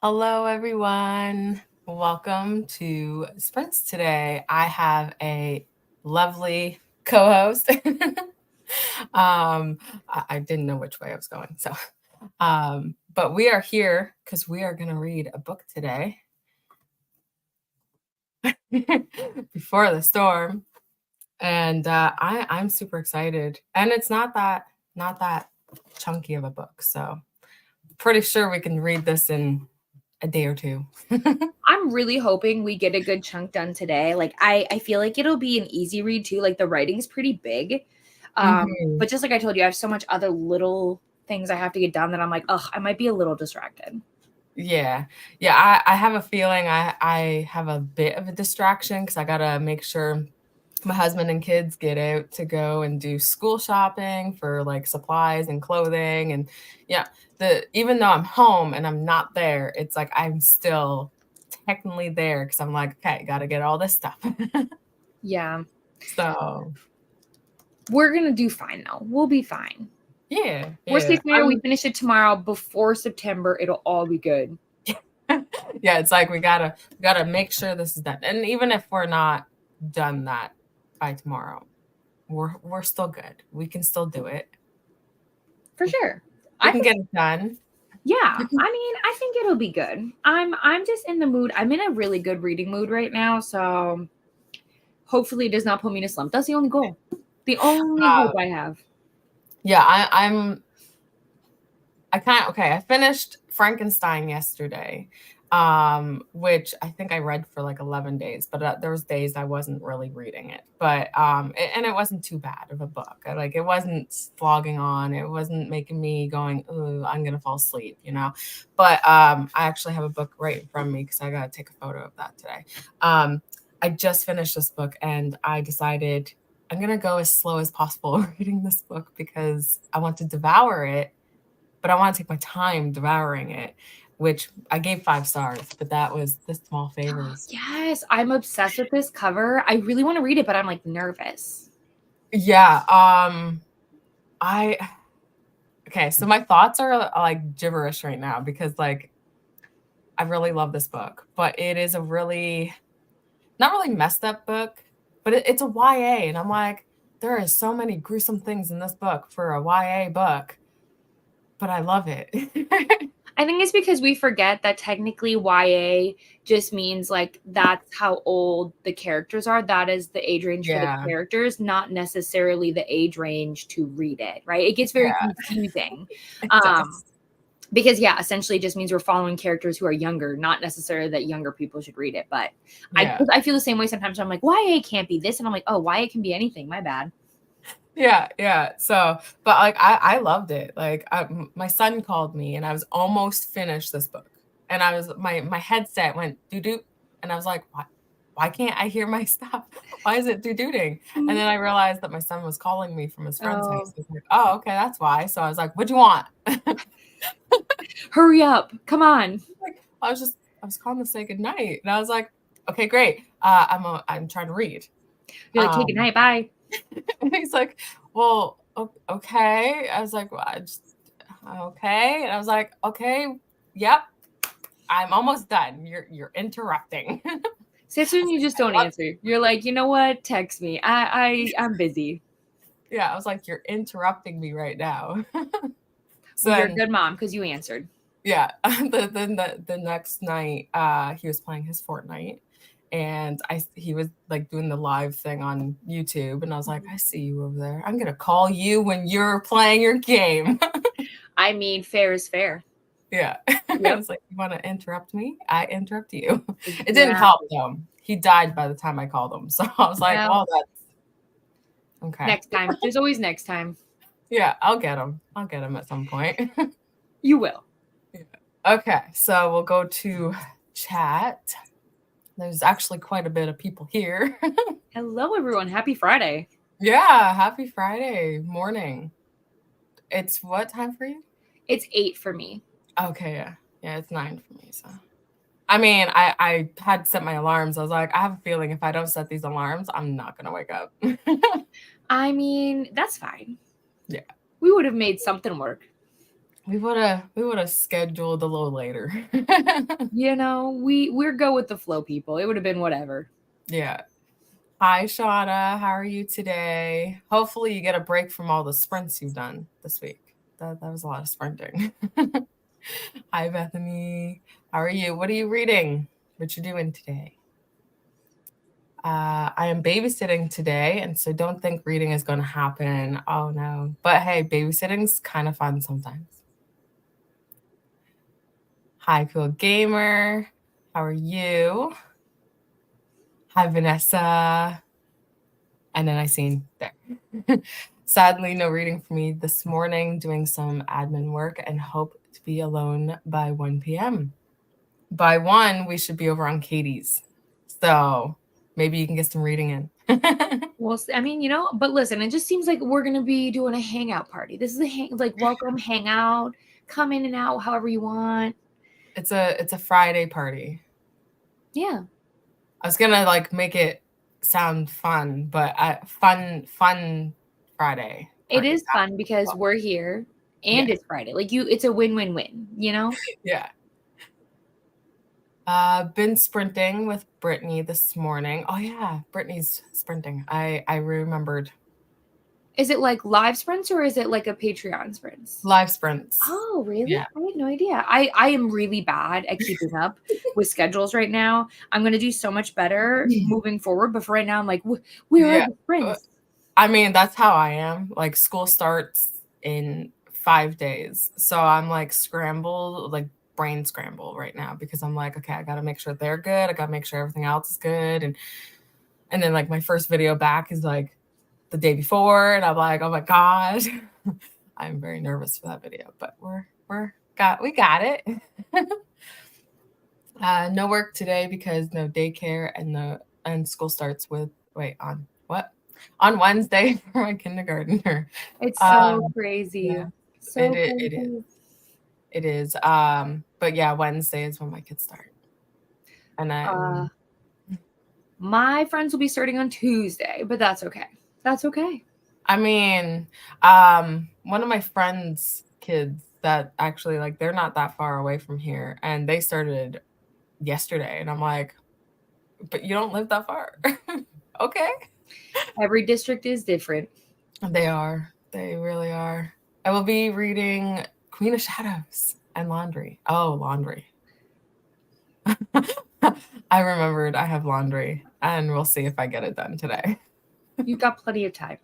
Hello, everyone. Welcome to Sprints today. I have a lovely co-host. I didn't know which way I was going, but we are here because we are going to read a book today. Before the Storm, and I'm super excited. And it's not that chunky of a book, so pretty sure we can read this in a day or two. I'm really hoping we get a good chunk done today. Like I feel like it'll be an easy read too. Like the writing's pretty big. But just like I told you, I have so much other little things I have to get done that I'm like, I might be a little distracted. Yeah. I have a feeling I have a bit of a distraction because I gotta make sure my husband and kids get out to go and do school shopping for like supplies and clothing. And yeah, even though I'm home and I'm not there, it's like I'm still technically there because I'm like, okay, gotta get all this stuff. Yeah. So We're gonna do fine though. We'll be fine. yeah. Worst case scenario, we finish it tomorrow before September. It'll all be good. Yeah, it's like we gotta make sure this is done. And even if we're not done that by tomorrow, we're still good. We can still do it. For sure. We can get it done. Yeah. I mean, I think it'll be good. I'm just in the mood. I'm in a really good reading mood right now, so hopefully it does not put me in a slump. That's the only goal. The only hope I have. Yeah, I finished Frankenstein yesterday, which I think I read for like 11 days, but there was days I wasn't really reading it. But and it wasn't too bad of a book. Like it wasn't slogging on. It wasn't making me going, "Ooh, I'm gonna fall asleep," you know. But I actually have a book right in front of me because I gotta take a photo of that today. I just finished this book and I decided I'm gonna go as slow as possible reading this book because I want to devour it, but I want to take my time devouring it, which I gave 5 stars, but that was The Small Favors. Yes, I'm obsessed with this cover. I really want to read it, but I'm like nervous. Yeah, okay, so my thoughts are like gibberish right now because like I really love this book, but it is a really not really messed up book, but it's a YA, and I'm like, there is so many gruesome things in this book for a YA book, but I love it. I think it's because we forget that technically YA just means like that's how old the characters are. That is the age range for the characters, not necessarily the age range to read it, right? It gets very confusing. It does. Because essentially it just means we're following characters who are younger, not necessarily that younger people should read it. But I feel the same way sometimes. I'm like, YA can't be this, and I'm like, oh, YA can be anything. My bad. Yeah. So, but like, I loved it. Like, my son called me, and I was almost finished this book, and I was my headset went doo doo, and I was like, why can't I hear my stuff? Why is it doo dooting? And then I realized that my son was calling me from his friend's house. I was like, oh, okay, that's why. So I was like, what do you want? Hurry up! Come on! Like, I was calling to say goodnight, and I was like, okay, great. I'm trying to read. You're like, hey, good night, bye. And he's like, well, okay. I was like, well, okay. And I was like, okay, yep, I'm almost done. You're interrupting. So as soon as you just don't answer, you're like, you know what? Text me. I'm busy. Yeah, I was like, you're interrupting me right now. So you're a good mom because you answered. Yeah. The next night, he was playing his Fortnite. And he was like doing the live thing on YouTube, and I was like, I see you over there. I'm gonna call you when you're playing your game. I mean, fair is fair. Yeah. I was like, you want to interrupt me? I interrupt you. It didn't help though. He died by the time I called him, so I was like, well, that's okay. Next time. There's always next time. Yeah, I'll get him. I'll get him at some point. You will. Yeah. Okay, so we'll go to chat. There's actually quite a bit of people here. Hello, everyone. Happy Friday. Yeah, happy Friday morning. It's what time for you? It's 8 for me. Okay, yeah. Yeah, it's 9 for me, so. I mean, I had set my alarms. I was like, I have a feeling if I don't set these alarms, I'm not going to wake up. I mean, that's fine. Yeah. We would have made something work. We would have scheduled a little later. You know, we're go with the flow people. It would have been whatever. Yeah. Hi, Shauna. How are you today? Hopefully you get a break from all the sprints you've done this week. That was a lot of sprinting. Hi, Bethany. How are you? What are you reading? What you doing today? I am babysitting today, and so don't think reading is going to happen. Oh no. But hey, babysitting's kind of fun sometimes. Hi, Cool Gamer. How are you? Hi, Vanessa. And then I seen there. Sadly, no reading for me this morning, doing some admin work and hope to be alone by 1 p.m. By 1, we should be over on Katie's. So maybe you can get some reading in. Well, I mean, you know, but listen, it just seems like we're gonna be doing a hangout party. This is like welcome hangout. Come in and out however you want. It's a Friday party. Yeah. I was gonna like make it sound fun, but fun Friday. It Party. is fun because we're here and Yeah. it's Friday. Like it's a win-win-win, you know? Yeah. Been sprinting with Brittany this morning. Oh yeah, Brittany's sprinting. I remembered. Is it like live sprints or is it like a Patreon sprints? Live sprints. Oh, really? Yeah. I had no idea. I am really bad at keeping up with schedules right now. I'm gonna do so much better moving forward, but for right now, I'm like, where are Yeah. the sprints? I mean, that's how I am. Like school starts in 5 days. So I'm like scrambled, like brain scramble right now because I'm like, okay, I got to make sure they're good. I got to make sure everything else is good. And then like my first video back is like the day before and I'm like, oh my God. I'm very nervous for that video, but we got it. No work today because no daycare and school starts with on what? On Wednesday for my kindergartner. It's so crazy. Yeah, So it is. crazy. It is. But yeah, Wednesday is when my kids start. And I My friends will be starting on Tuesday, but that's okay. That's okay. I mean, one of my friends' kids that actually like they're not that far away from here and they started yesterday and I'm like, but you don't live that far. Okay. Every district is different. They are. They really are. I will be reading Queen of Shadows and Laundry. Oh, Laundry. I remembered I have laundry and we'll see if I get it done today. You've got plenty of time.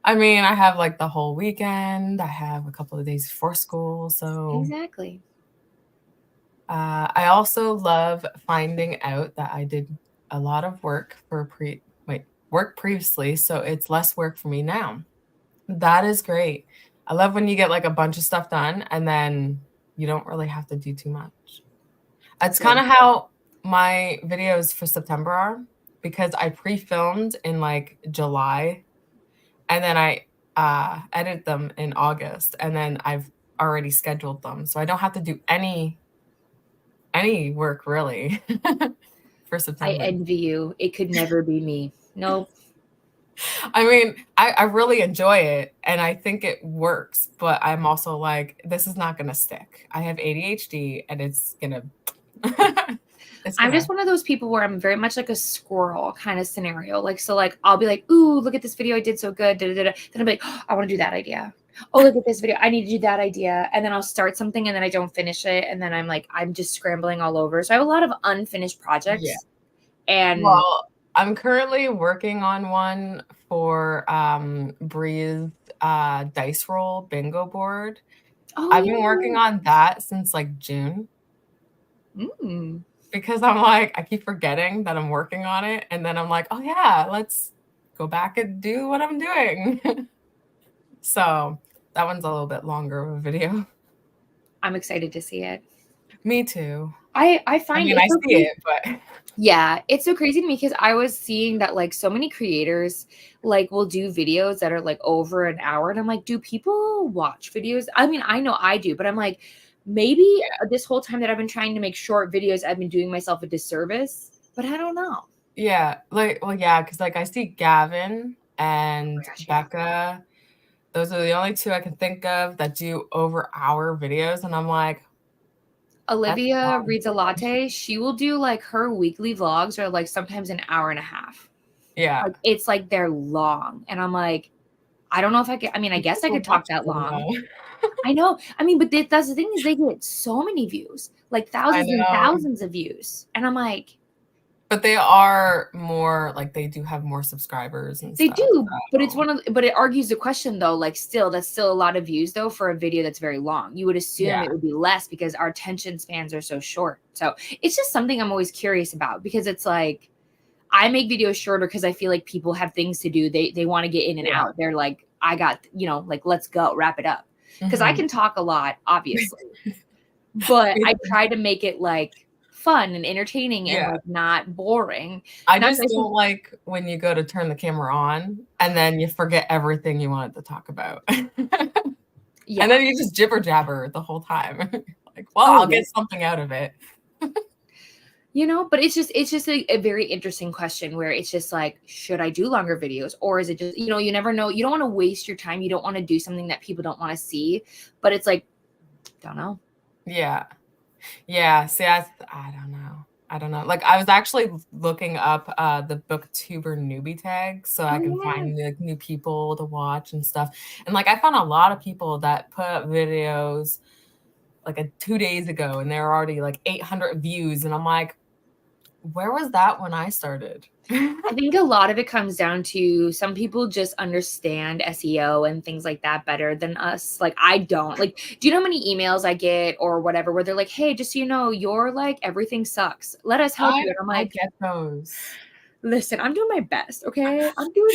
I mean, I have like the whole weekend. I have a couple of days before school. So Exactly. I also love finding out that I did a lot of work work previously. So it's less work for me now. That is great. I love when you get like a bunch of stuff done and then you don't really have to do too much. That's kind of how my videos for September are because I pre-filmed in like July and then I edit them in August and then I've already scheduled them. So I don't have to do any work really for I September. envy you. It could never be me. Nope. I mean, I really enjoy it and I think it works, but I'm also like, this is not going to stick. I have ADHD and it's going to. I'm just one of those people where I'm very much like a squirrel kind of scenario. Like, so like, I'll be like, ooh, look at this video I did so good. Da, da, da, da. Then I'll be like, oh, I want to do that idea. Oh, look at this video. I need to do that idea. And then I'll start something and then I don't finish it. And then I'm like, I'm just scrambling all over. So I have a lot of unfinished projects. Yeah. And Well, I'm currently working on one for Breeze dice roll bingo board. I've been working on that since like June. Because I'm like, I keep forgetting that I'm working on it. And then I'm like, oh yeah, let's go back and do what I'm doing. So that one's a little bit longer of a video. I'm excited to see it. Me too. I find I see it, but yeah, it's so crazy to me because I was seeing that like so many creators like will do videos that are like over an hour. And I'm like, do people watch videos? I mean, I know I do, but I'm like, maybe this whole time that I've been trying to make short videos, I've been doing myself a disservice, but I don't know. Yeah, like, well, yeah, because like I see Gavin and Becca Those are the only two I can think of that do over hour videos, and I'm like, that's Olivia long. reads a latte. She will do like her weekly vlogs are like sometimes an hour and a half. Yeah. Like it's like they're long. And I'm like, I don't know if I could. I mean, I guess I People could talk watch that them, long. though. I know. I mean, but that's the thing is they get so many views, like I thousands and know. thousands of views. And I'm like, But they are more like they do have more subscribers and they stuff. do, but it's So, but it argues the question though, like still, that's still a lot of views though for a video that's very long. You would assume yeah. it would be less because our attention spans are so short. So it's just something I'm always curious about because it's like, I make videos shorter because I feel like people have things to do. They want to get in and Yeah. out. They're like, I got, like, let's go, wrap it up. Because I can talk a lot, obviously. But I try to make it like fun and entertaining and Yeah. like not boring. I Not just don't like when you go to turn the camera on and then you forget everything you wanted to talk about. yeah. And then you just jibber jabber the whole time. Like, well, Oh, I'll yeah. get something out of it. But it's just a very interesting question where it's just like, should I do longer videos or is it just, you never know. You don't want to waste your time. You don't want to do something that people don't want to see, but it's like, don't know. Yeah. Yeah. See, I don't know. I don't know. Like I was actually looking up the booktuber newbie tag so I can Oh, find new people to watch and stuff. And like I found a lot of people that put up videos like 2 days ago and they're already like 800 views. And I'm like, where was that when I started? I think a lot of it comes down to some people just understand SEO and things like that better than us. Like I don't. Like, do you know how many emails I get or whatever where they're like, "Hey, just so you know, you're like everything sucks. Let us help you." And I'm I like, get those. "Listen, I'm doing my best, okay? I'm doing."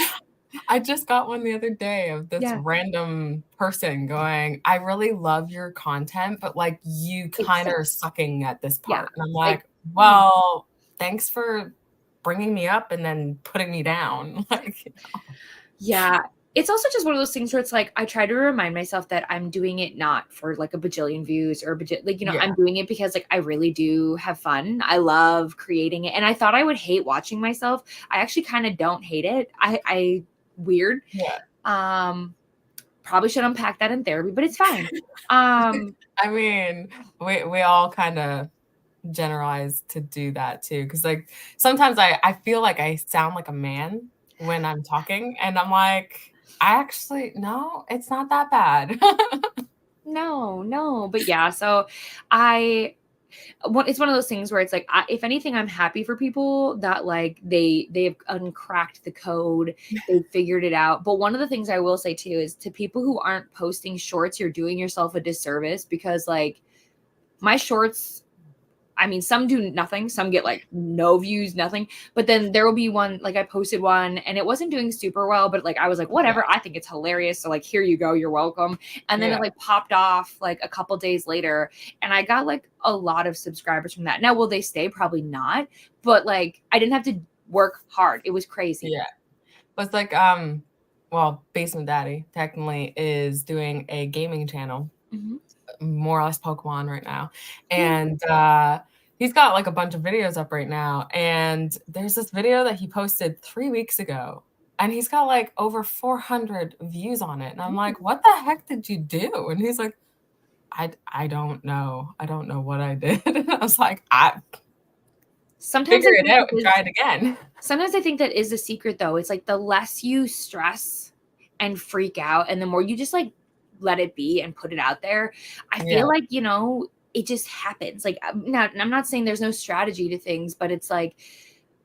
I just got one the other day of this Yeah, random person going, I really love your content, but like you it kind of are sucks. sucking at this Yeah, part. And I'm like, like, mm, well, thanks for bringing me up and then putting me down. Like, yeah. It's also just one of those things where it's like I try to remind myself that I'm doing it not for like a bajillion views or like yeah, I'm doing it because like I really do have fun. I love creating it, and I thought I would hate watching myself. I actually kind of don't hate it. I weird. yeah. Probably should unpack that in therapy, but it's fine. Um, I mean, we all kind of generalize to do that too. Cause like sometimes I feel like I sound like a man when I'm talking and I'm like, I actually, no, it's not that bad. no, but yeah. So I it's one of those things where it's like if anything I'm happy for people that like they've uncracked the code, they figured it out. But one of the things I will say too is to people who aren't posting shorts, you're doing yourself a disservice because like my shorts, I mean, some do nothing, some get like no views, nothing. But then there will be one, like I posted one and it wasn't doing super well, but like I was like, Yeah, whatever, I think it's hilarious. So like, here you go, you're welcome. And then it yeah, like popped off like a couple days later. And I got like a lot of subscribers from that. Now, will they stay? Probably not. But like I didn't have to work hard. It was crazy. yeah. But it's like, well, Basement Daddy technically is doing a gaming channel, Mhm. more or less Pokemon right now. Yeah. And he's got like a bunch of videos up right now. And there's this video that he posted 3 weeks ago. And he's got like over 400 views on it. And I'm like, what the heck did you do? And he's like, I don't know. I don't know what I did. And I was like, I Sometimes figure I it think out it and is try it again. Sometimes I think that is the secret though. It's like the less you stress and freak out and the more you just like let it be and put it out there, I Yeah, feel like, it just happens. Like I'm not saying there's no strategy to things, but it's like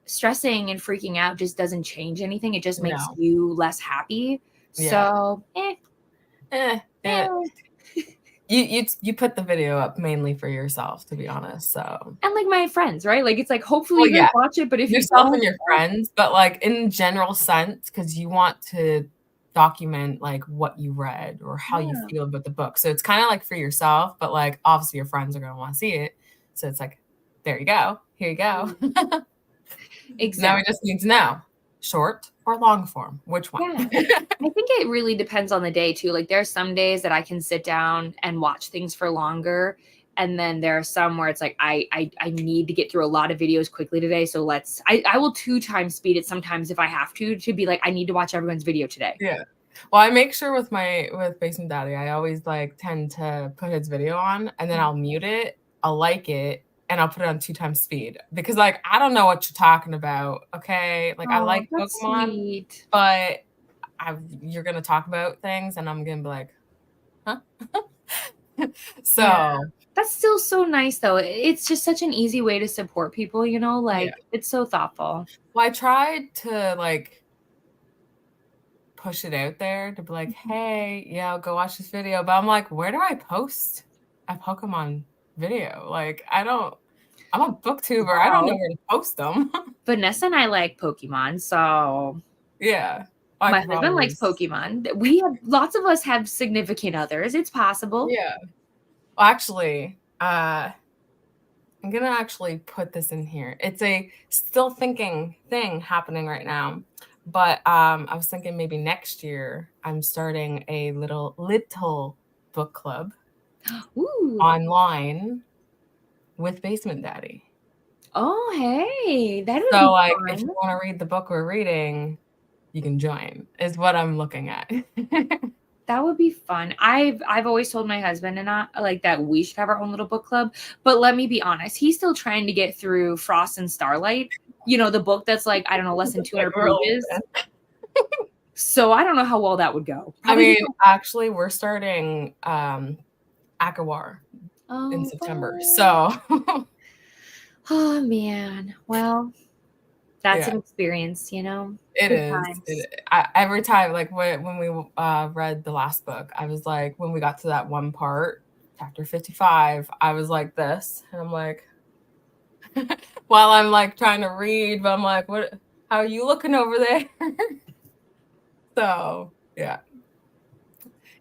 stressing and freaking out just doesn't change anything. It just makes no, you less happy. yeah. So, Eh, eh. you put the video up mainly for yourself, to be honest. So, And like my friends, right? Like it's like hopefully well, you guys yeah, watch it, but if you yourself and don't, your friends, but like in general sense, because you want to document like what you read or how you yeah, feel about the book. So it's kind of like for yourself, but like obviously your friends are gonna want to see it. So it's like, there you go, here you go. Now we exactly. just need to know short or long form, which one? Yeah. I think it really depends on the day too. Like there are some days that I can sit down and watch things for longer. And then there are some where it's like I need to get through a lot of videos quickly today. So I will 2 times speed it sometimes if I have to be like, I need to watch everyone's video today. Yeah. Well, I make sure with Basement Daddy, I always like tend to put his video on and then I'll mute it, I'll like it, and I'll put it on 2 times speed because like I don't know what you're talking about, okay? Like I Oh, like that's Pokemon, sweet. but you're gonna talk about things and I'm gonna be like, huh? Yeah. So That's still so nice though. It's just such an easy way to support people, you know, yeah. like it's so thoughtful. Well, I tried to like push it out there to be like, hey, yeah, go watch this video. But I'm like, where do I post a Pokemon video? Like, I'm a booktuber. I don't know Wow. where to post them. Vanessa and I like Pokemon, so Yeah. I my could husband probably likes Pokemon. We have lots of us have significant others. It's possible. yeah. Well, actually, I'm gonna actually put this in here. It's a still thinking thing happening right now. But I was thinking maybe next year I'm starting a little book club Ooh. online with Basement Daddy. Oh, hey, that would So, be like, if you fun. wanna read the book we're reading, you can join, is what I'm looking at. That would be fun. I've always told my husband and I like that we should have our own little book club. But let me be honest, he's still trying to get through Frost and Starlight. You know, the book that's like, I don't know, less than Like, 200 really pages. So I don't know how well that would go. I Probably. mean, actually, we're starting, Akawar in September, Oh, so oh man. Well, that's yeah. an experience, you know. It Good is. times. Every time, like when we read the last book, I was like, when we got to that one part, chapter 55, I was like this, and I'm like, while I'm like trying to read, but I'm like, what? How are you looking over there? So yeah,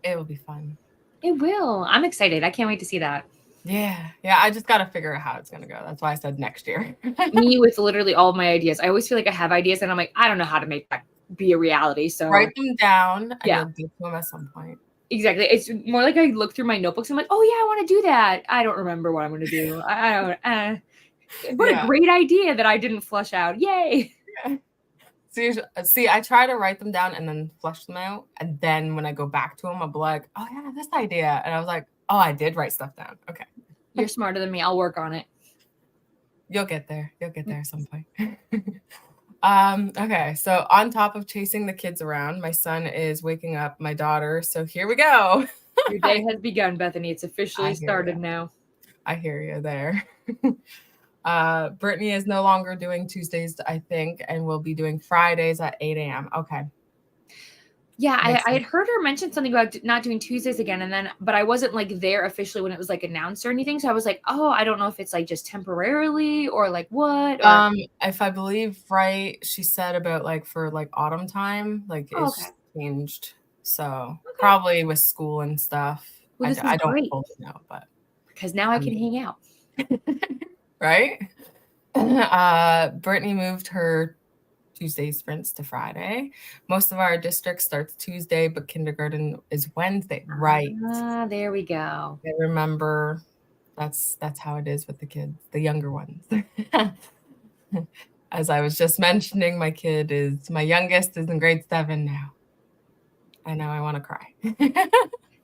it will be fun. It will. I'm excited. I can't wait to see that. Yeah, yeah. I just got to figure out how it's gonna go. That's why I said next year. Me with literally all of my ideas. I always feel like I have ideas and I'm like, I don't know how to make that be a reality. So Write them down, and yeah. you'll get to them at some point. Exactly. It's more like I look through my notebooks. And I'm like, oh yeah, I want to do that. I don't remember what I'm going to do. I don't. What a Yeah. great idea that I didn't flush out. Yay! Yeah. See, I try to write them down and then flush them out, and then when I go back to them, I'll be like, "Oh yeah, this idea," and I was like, "Oh, I did write stuff down." Okay, You're smarter than me. I'll work on it. you'll get there. You'll get there at some point. Okay. So on top of chasing the kids around, my son is waking up my daughter. So here we go. Your day has begun, Bethany. It's officially I hear started you. now. I hear you there. Brittany is no longer doing Tuesdays, I think, and will be doing Fridays at 8 a.m. Okay. Yeah, Makes I sense. had heard her mention something about not doing Tuesdays again, and then but I wasn't like there officially when it was like announced or anything. So I was like, oh, I don't know if it's like just temporarily or like what or If I believe right, she said about like for like autumn time, like oh, okay. it's changed. So Okay. probably with school and stuff. Well, this is I don't great fully know, but because now I I can mean, hang out. right? Brittany moved her Tuesday sprints to Friday. Most of our district starts Tuesday, but kindergarten is Wednesday. Right. Ah, there we go. I remember that's how it is with the kids, the younger ones. As I was just mentioning, my youngest is in grade 7 now. I know I want to cry.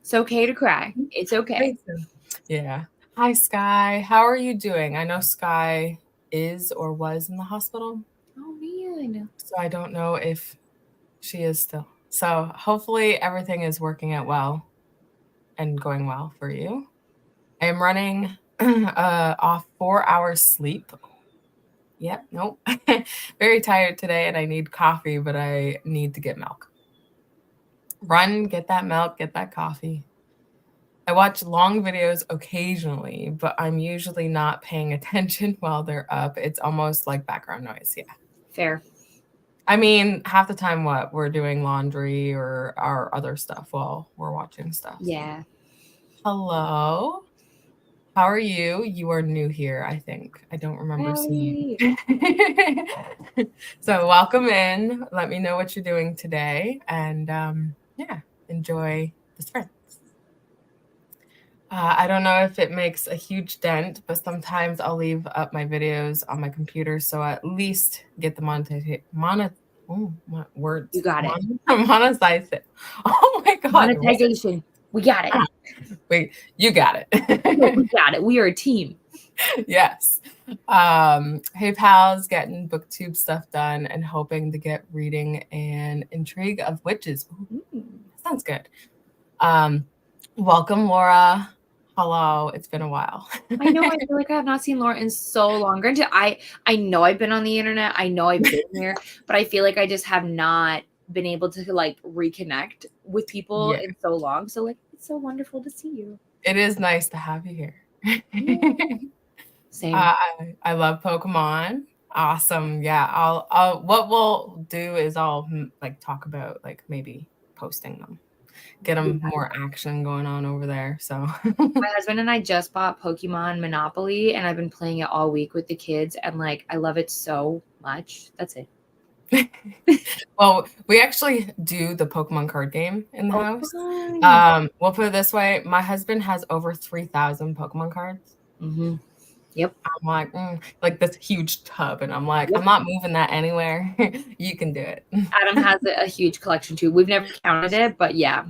It's okay to cry. It's okay. Yeah. Hi, Sky. How are you doing? I know Sky is or was in the hospital. Oh man. So I don't know if she is still. So hopefully everything is working out well and going well for you. I am running off 4 hours sleep. Yep, nope. Very tired today and I need coffee, but I need to get milk. Run, get that milk, get that coffee. I watch long videos occasionally, but I'm usually not paying attention while they're up. It's almost like background noise. Yeah. Fair. I mean, half the time, what we're doing laundry or our other stuff while we're watching stuff. Yeah. Hello. How are you? You are new here, I think. I don't remember seeing you. So welcome in. Let me know what you're doing today. And yeah, enjoy the sprints. I don't know if it makes a huge dent, but sometimes I'll leave up my videos on my computer so I at least get the Oh, my You words. got it. Monetize it. Oh my God. Monetization. We got it. Wait, you got No, we it. got it. We are a team. Yes. Hey pals, getting booktube stuff done and hoping to get reading and Intrigue of Witches. Ooh, sounds good. Welcome, Laura. Hello. It's been a while. I know. I feel like I have not seen Laura in so long. Granted, I know I've been on the internet. I know I've been here, but I feel like I just have not been able to like reconnect with people in so long. So like, it's so wonderful to see you. It is nice to have you here. Same. I love Pokemon. Awesome. Yeah. I'll what we'll do is I'll like talk about like maybe posting them. Get them more action going on over there. So my husband and I just bought Pokemon Monopoly and I've been playing it all week with the kids and like I love it so much. That's it. Well, we actually do the Pokemon card game in the house. We'll put it this way. My husband has over 3,000 Pokemon cards. Mm-hmm. Yep. I'm like this huge tub. And I'm like, I'm not moving that anywhere. You can do it. Adam has a huge collection too. We've never counted it, but yeah.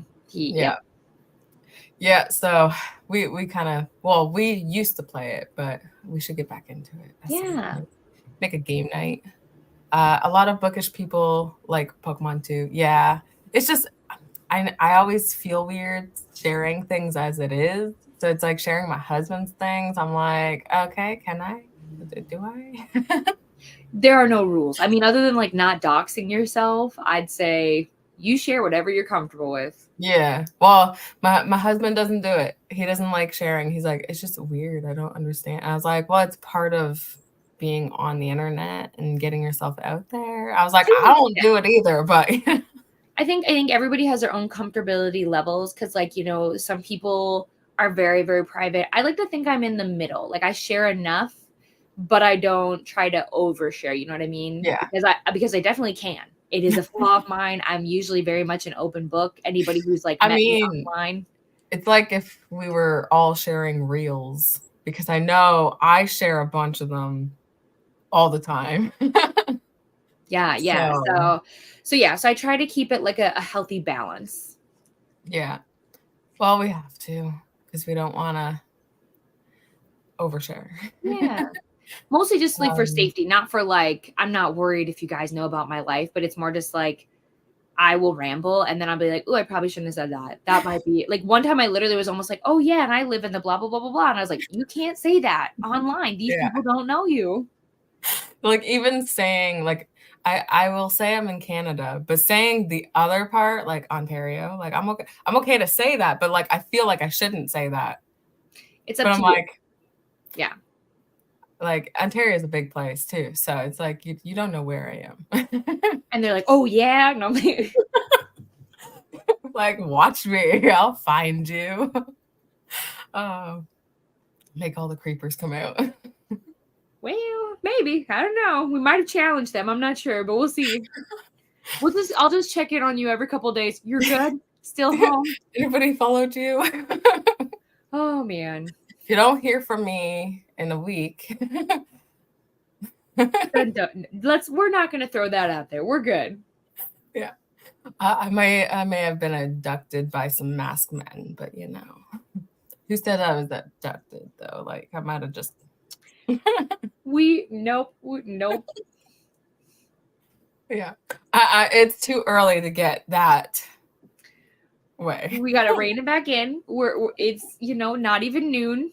Yeah, so we kind of, well, we used to play it, but we should get back into it. Yeah. Make a game night. A lot of bookish people like Pokemon too. Yeah. It's just, I always feel weird sharing things as it is. So it's like sharing my husband's things. I'm like, okay, can I? Do I? There are no rules. I mean, other than like not doxing yourself, I'd say you share whatever you're comfortable with. Yeah. Well, my husband doesn't do it. He doesn't like sharing. He's like, it's just weird. I don't understand. I was like, well, it's part of being on the internet and getting yourself out there. I was like, I don't do it either, but I think everybody has their own comfortability levels because like, you know, some people are very, very private. I like to think I'm in the middle. Like I share enough, but I don't try to overshare, you know what I mean? Yeah. Because I definitely can. It is a flaw of mine. I'm usually very much an open book. Anybody who's like met me online. It's like if we were all sharing reels, because I know I share a bunch of them all the time. Yeah. So I try to keep it like a healthy balance. Yeah. Well, we have to because we don't want to overshare. Yeah. Mostly just like for safety, not for like, I'm not worried if you guys know about my life, but it's more just like, I will ramble and then I'll be like, oh, I probably shouldn't have said that. That might be like one time I literally was almost like, oh yeah, and I live in the blah, blah, blah, blah, blah. And I was like, you can't say that online. These people don't know you. Like even saying like, I will say I'm in Canada, but saying the other part, like Ontario, like I'm okay to say that, but like I feel like I shouldn't say that. It's up to you. Like, yeah. Like Ontario is a big place too, so it's like you don't know where I am. And they're like, oh yeah, no. Like watch me, I'll find you. Make all the creepers come out. Well, maybe. I don't know. We might have challenged them. I'm not sure, but we'll see. I'll just check in on you every couple of days. You're good? Still home? Anybody followed you? Oh man. If you don't hear from me in a week. We're not gonna throw that out there. We're good. Yeah. I may have been abducted by some masked men, but you know. Who said I was abducted though? Like I might have just Nope. Yeah. It's too early to get that way. We gotta rein it back in. It's not even noon.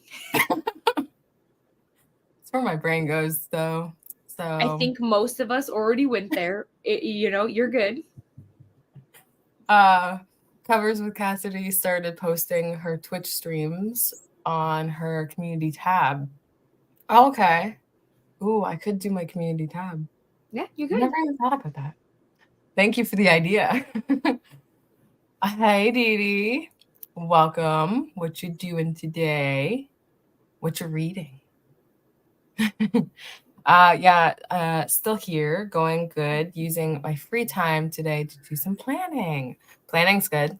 It's where my brain goes though. So I think most of us already went there. You're good. Covers with Cassidy started posting her Twitch streams on her community tab. Oh, okay. Ooh, I could do my community tab. Yeah, you could. I never even thought about that. Thank you for the idea. Hey, Dee Dee. Welcome. What you doing today? What you reading? Still here, going good, using my free time today to do some planning. Planning's good.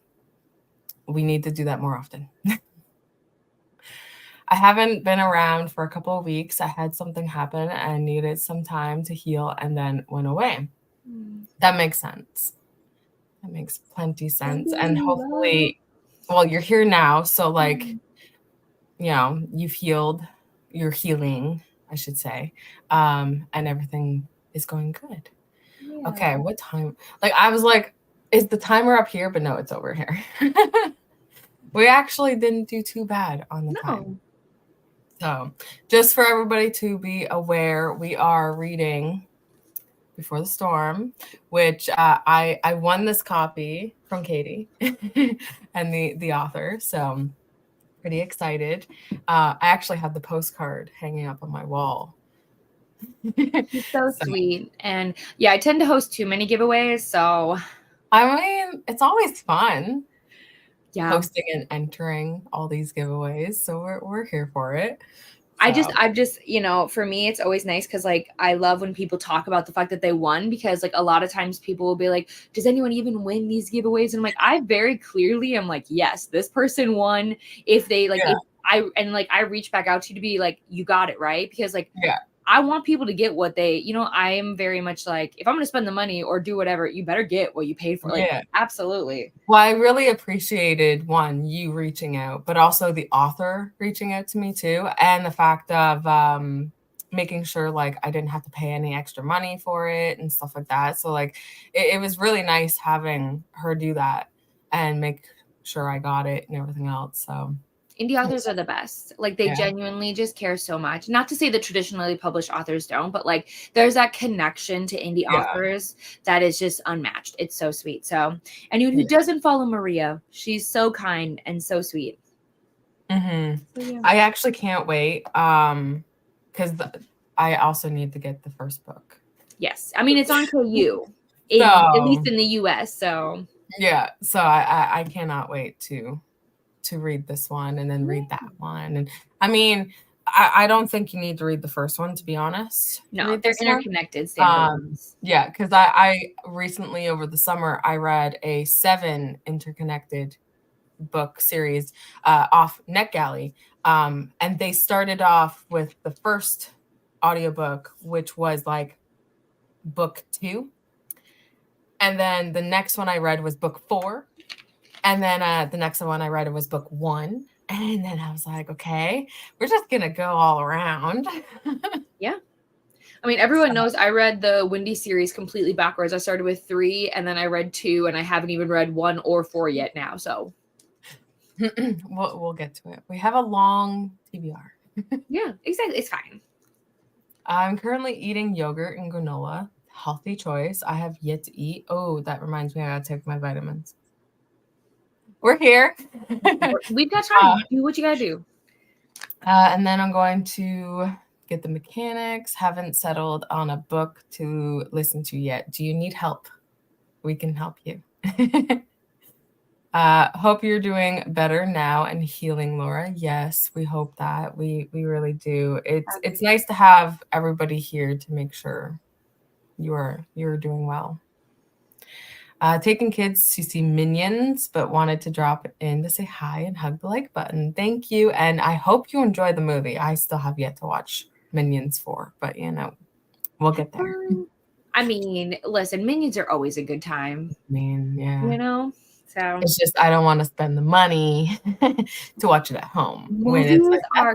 We need to do that more often. I haven't been around for a couple of weeks. I had something happen and needed some time to heal and then went away. That makes sense. That makes plenty sense. And Love. hopefully, well, you're here now. So, like, you've healed, you're healing, I should say. And everything is going good. Yeah. Okay, what time? Like, I was like, is the timer up here? But no, it's over here. We actually didn't do too bad on the time. So, just for everybody to be aware, we are reading Before the Storm, which I won this copy from Katy and the author. So pretty excited. I actually have the postcard hanging up on my wall. It's so sweet. And yeah, I tend to host too many giveaways. So I mean, it's always fun. Yeah. Hosting and entering all these giveaways. So we're here for it. I've just, for me, it's always nice because, like, I love when people talk about the fact that they won because, like, a lot of times people will be like, does anyone even win these giveaways? And I'm like, I very clearly am like, yes, this person won. If they, like, if I reach back out to you to be like, you got it, right? Because, like, I want people to get what they, I am very much like, if I'm going to spend the money or do whatever, you better get what you paid for. Like, absolutely. Well, I really appreciated you reaching out, but also the author reaching out to me too. And the fact of making sure like I didn't have to pay any extra money for it and stuff like that. So like it was really nice having her do that and make sure I got it and everything else. So indie authors are the best. Like, they genuinely just care so much. Not to say that traditionally published authors don't, but like there's that connection to indie authors that is just unmatched. It's so sweet. So anyone who doesn't follow Maria, she's so kind and so sweet. So, I actually can't wait because I also need to get the first book. Yes. I mean, it's on KU, at least in the US. So yeah. So I cannot wait to read this one and then read that one. And I mean, I don't think you need to read the first one, to be honest. No, they're interconnected. Yeah, because I recently over the summer, I read a 7 interconnected book series off NetGalley. And they started off with the first audiobook, which was like book 2. And then the next one I read was book 4. And then the next one I read was book 1. And then I was like, okay, we're just going to go all around. Yeah. I mean, everyone knows I read the Windy series completely backwards. I started with 3 and then I read 2 and I haven't even read 1 or 4 yet now. So we'll get to it. We have a long TBR. Yeah, exactly. It's fine. I'm currently eating yogurt and granola. Healthy choice. I have yet to eat. Oh, that reminds me, I gotta take my vitamins. We're here. We've got time. Do what you gotta do. And then I'm going to get the mechanics. Haven't settled on a book to listen to yet. Do you need help? We can help you. Hope you're doing better now and healing, Laura. Yes, we hope that. We really do. It's nice to have everybody here to make sure you're doing well. Taking kids to see Minions, but wanted to drop in to say hi and hug the like button. Thank you. And I hope you enjoy the movie. I still have yet to watch Minions 4, but we'll get there. I mean, listen, Minions are always a good time. I mean, yeah. So it's just I don't want to spend the money to watch it at home. Movies are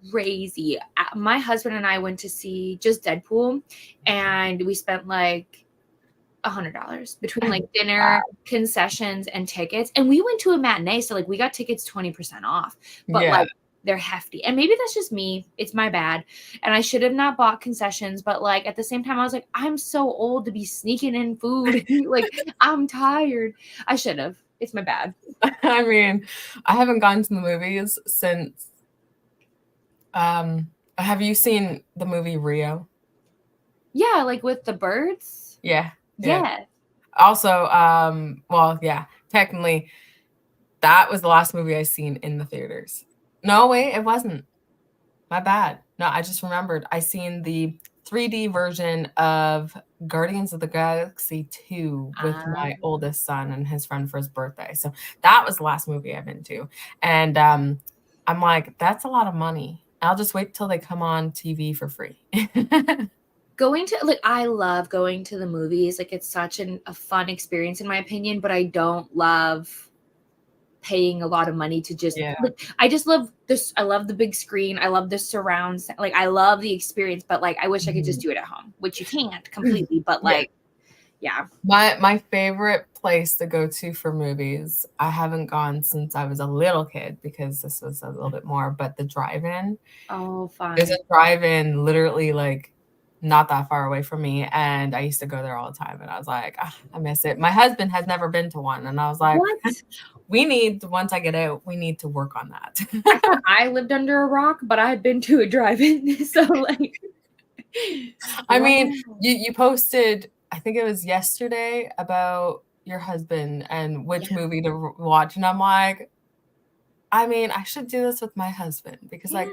crazy. My husband and I went to see just Deadpool, and we spent like $100 between like dinner, concessions, and tickets. And we went to a matinee, so like we got tickets 20% off. But like they're hefty. And maybe that's just me. It's my bad. And I should have not bought concessions, but like at the same time, I was like, I'm so old to be sneaking in food. Like, I'm tired. I should have. It's my bad. I mean, I haven't gone to the movies since have you seen the movie Rio? Yeah, like with the birds? Yeah. Also, well, yeah, technically that was the last movie I seen in the theaters. No, wait, it wasn't. My bad. No, I just remembered. I seen the 3D version of Guardians of the Galaxy 2 with my oldest son and his friend for his birthday. So that was the last movie I've been to. And I'm like, that's a lot of money. I'll just wait till they come on TV for free. Going to, like, I love going to the movies. Like, it's such a fun experience in my opinion, but I don't love paying a lot of money to just like, I just love this. I love the big screen. I love the surrounds. Like, I love the experience, but like, I wish I could just do it at home, which you can't completely, but like, yeah. My favorite place to go to for movies, I haven't gone since I was a little kid because this was a little bit more, but the drive-in. Oh, fun. There's a drive-in literally like not that far away from me, and I used to go there all the time, and I was like, I miss it. My husband has never been to one, and I was like, What? Once I get out, we need to work on that. I thought I lived under a rock, but I had been to a drive-in, so like. I mean, you posted, I think it was yesterday, about your husband and which movie to watch, and I'm like, I mean, I should do this with my husband because like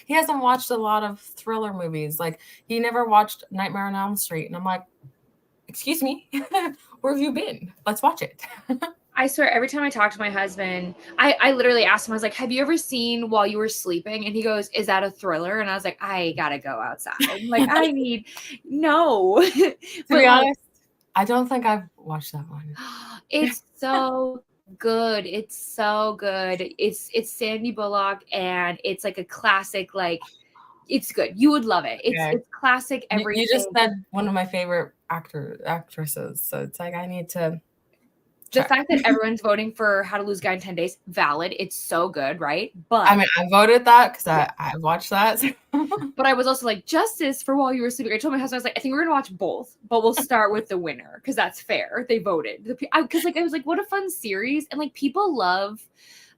he hasn't watched a lot of thriller movies. Like he never watched Nightmare on Elm Street, and I'm like, excuse me, where have you been? Let's watch it. I swear, every time I talk to my husband, I literally asked him, I was like, have you ever seen While You Were Sleeping? And he goes, is that a thriller? And I was like, I gotta go outside. Like, no. To be honest, I don't think I've watched that one. It's so good. It's so good. It's Sandy Bullock, and it's like a classic, like, it's good. You would love it. It's classic everything. You just said one of my favorite actresses, so it's like I need to. The fact that everyone's voting for How to Lose a Guy in 10 Days, valid. It's so good, right? But I mean, I voted that because I watched that. But I was also like, justice for While You Were Sleeping. I told my husband, I was like, I think we're gonna watch both, but we'll start with the winner because that's fair. They voted because like I was like, what a fun series, and like people love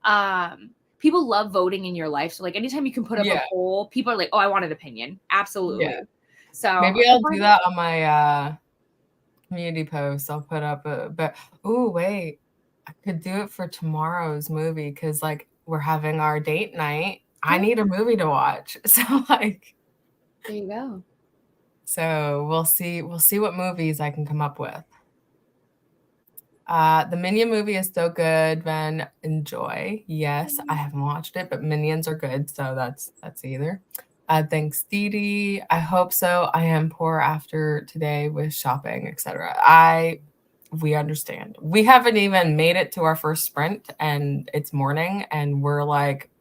voting in your life. So like anytime you can put up a poll, people are like, oh, I want an opinion. Absolutely. Yeah. So maybe I'll do that on my community post. I'll put up but oh wait, I could do it for tomorrow's movie because like we're having our date night. I need a movie to watch. So like there you go. So we'll see what movies I can come up with. The Minion movie is so good, Ben. Enjoy. Yes, I haven't watched it, but Minions are good, so that's either. Thanks, Dee Dee. I hope so. I am poor after today with shopping, etc. We understand. We haven't even made it to our first sprint, and it's morning, and we're like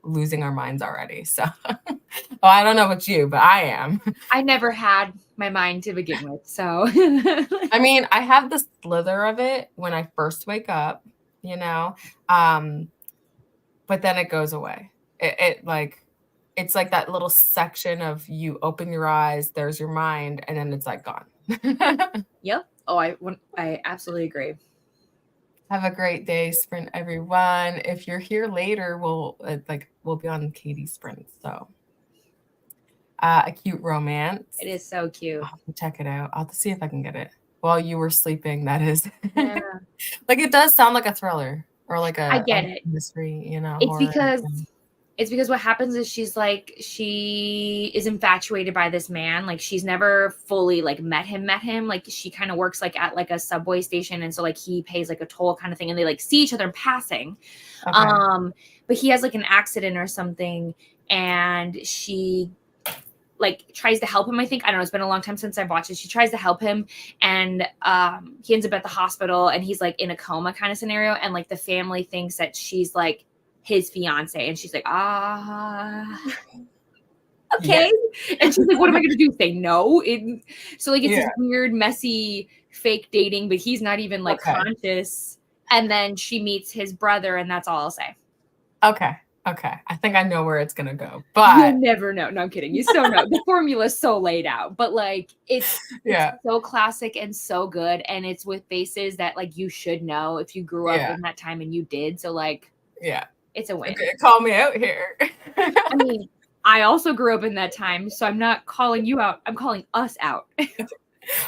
losing our minds already. So, well, I don't know about you, but I am. I never had my mind to begin with, so. I mean, I have the slither of it when I first wake up, you know, but then it goes away. It's like that little section of you open your eyes, there's your mind, and then it's like gone. Yep. Oh, I absolutely agree. Have a great day, sprint, everyone. If you're here later, we'll be on Katy sprint. So, a cute romance. It is so cute. I'll have to check it out. I'll have to see if I can get it while you were sleeping. That is, yeah. Like it does sound like a thriller or like I get it. Mystery, you know. It's because what happens is she is infatuated by this man. Like she's never fully like met him. Like she kind of works like at like a subway station. And so like he pays like a toll kind of thing and they like see each other in passing. Okay. But he has like an accident or something and she like tries to help him. I think, I don't know. It's been a long time since I've watched it. She tries to help him and he ends up at the hospital and he's like in a coma kind of scenario. And like the family thinks that she's like his fiance and she's like, okay. Yeah. And she's like, what am I going to do? Say no? So like, it's this weird, messy, fake dating, but he's not even like conscious. And then she meets his brother and that's all I'll say. Okay. I think I know where it's going to go, but you'll never know. No, I'm kidding. You so know. The formula's so laid out, but like, it's so classic and so good. And it's with bases that like, you should know if you grew up in that time and you did. So like, it's a win. Okay, call me out here. I mean, I also grew up in that time, so I'm not calling you out. I'm calling us out.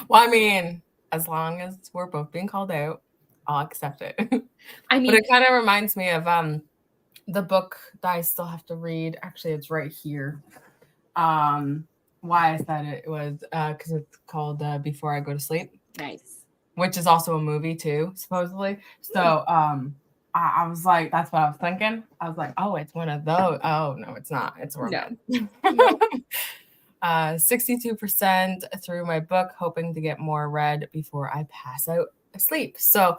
Well, I mean, as long as we're both being called out, I'll accept it. I mean, but it kind of reminds me of the book that I still have to read. Actually, it's right here. Why I said it was because it's called Before I Go to Sleep. Nice. Which is also a movie too, supposedly. So I was like, that's what I was thinking. I was like, oh, it's one of those. Oh, no, it's not. It's a romance. No. 62% through my book, hoping to get more read before I pass out asleep. So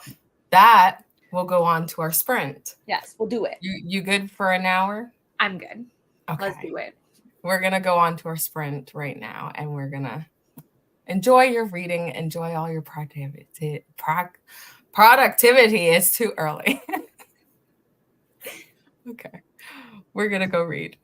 that will go on to our sprint. Yes, we'll do it. You good for an hour? I'm good. Okay. Let's do it. We're going to go on to our sprint right now, and we're going to enjoy your reading, enjoy all your productivity. Productivity is too early. Okay. We're going to go read.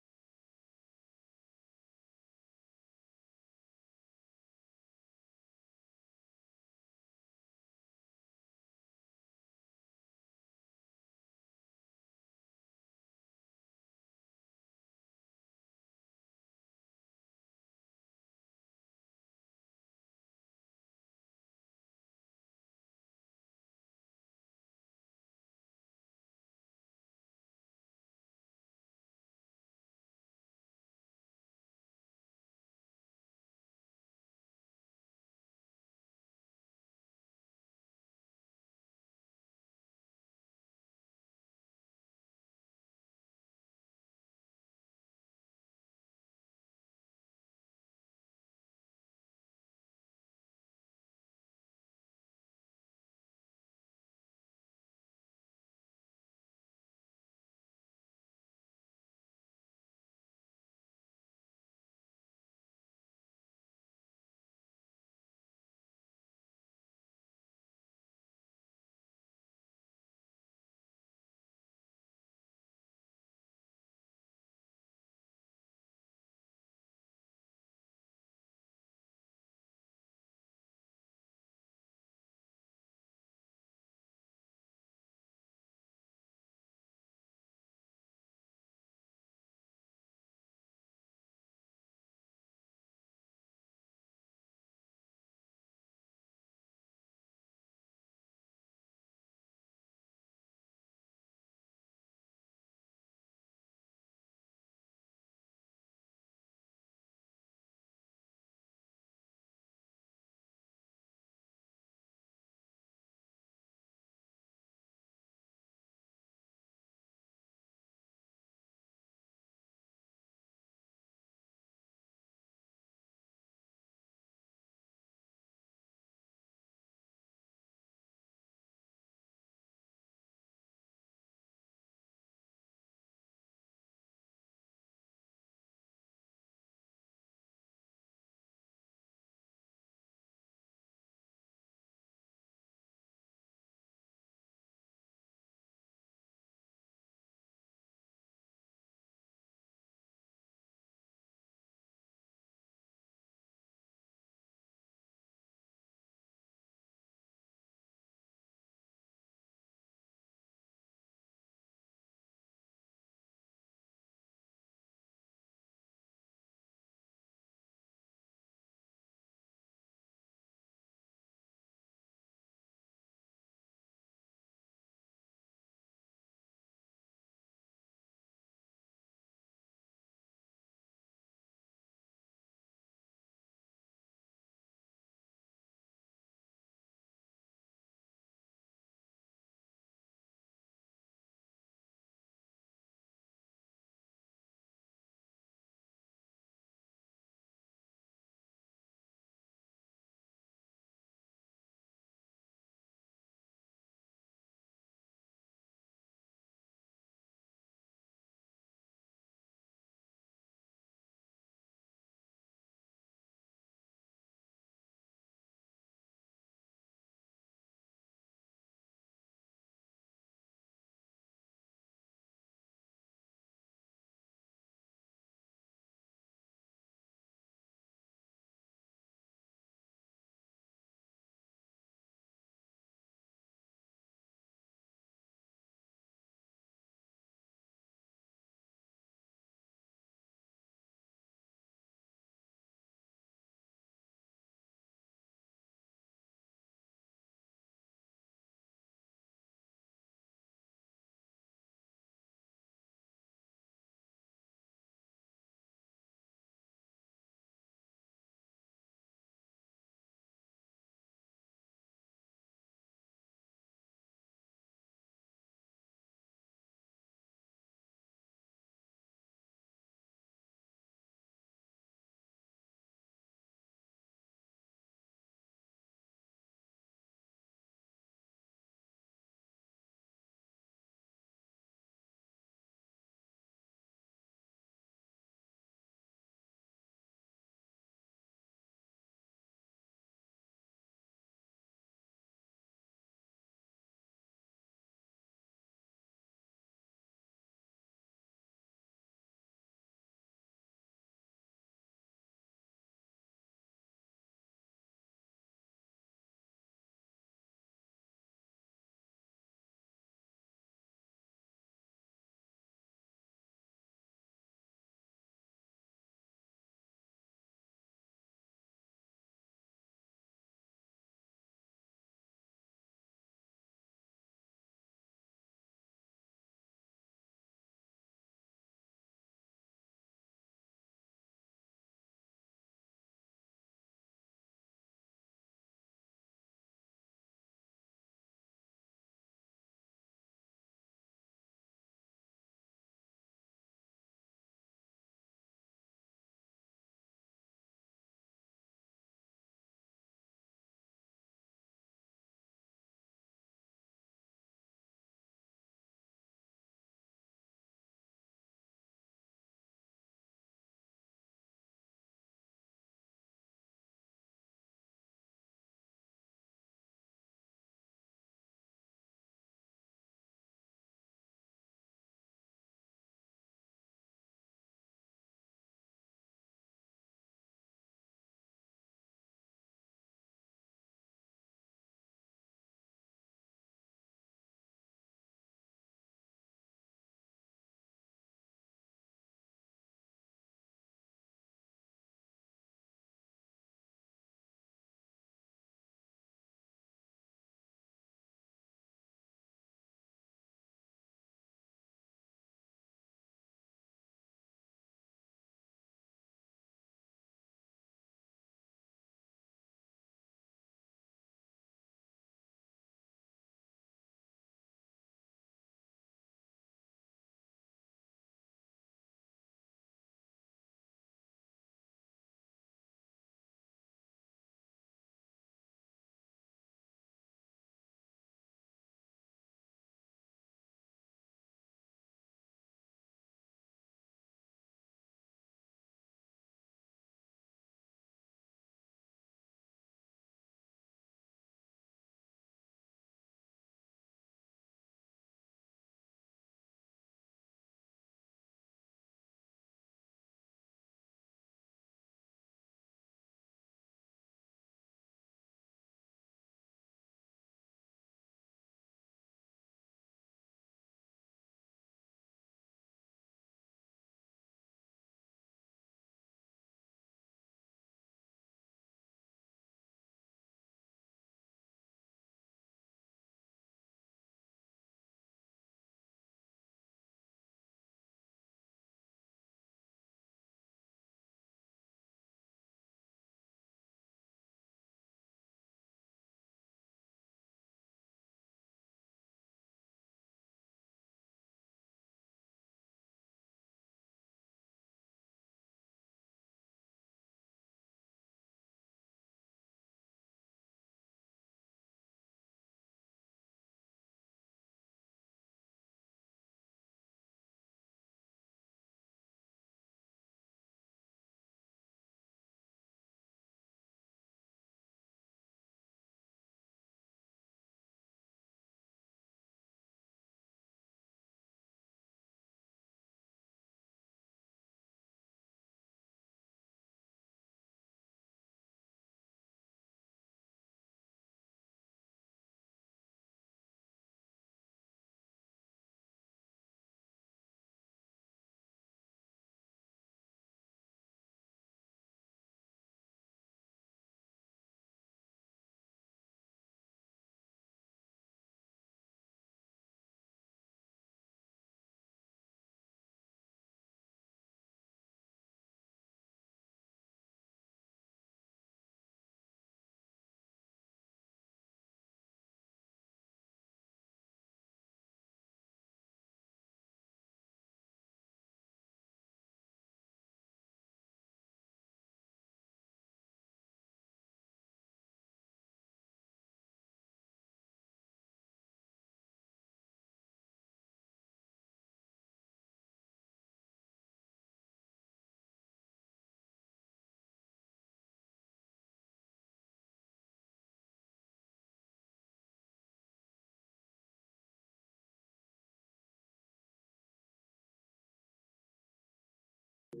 Hi,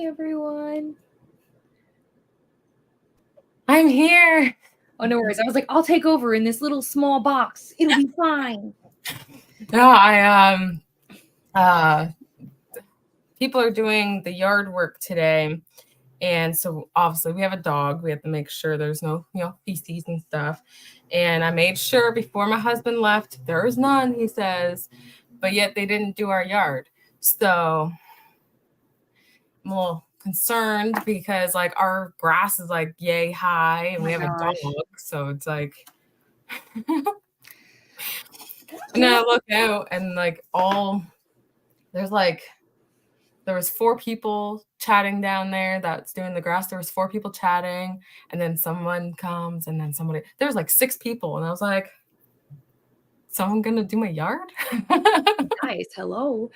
everyone. I'm here. Oh, no worries. I was like, I'll take over in this little small box. It'll be fine. No, people are doing the yard work today. And so obviously we have a dog. We have to make sure there's no, feces and stuff. And I made sure before my husband left, there was none, he says, but yet they didn't do our yard. So I'm a little concerned because like our grass is like yay high and we have a dog. So it's like, and then I look out and like there was 4 people chatting down there that's doing the grass. There was 4 people chatting, and then someone comes, and then there was like 6 people, and I was like, someone gonna do my yard? Nice. Hello.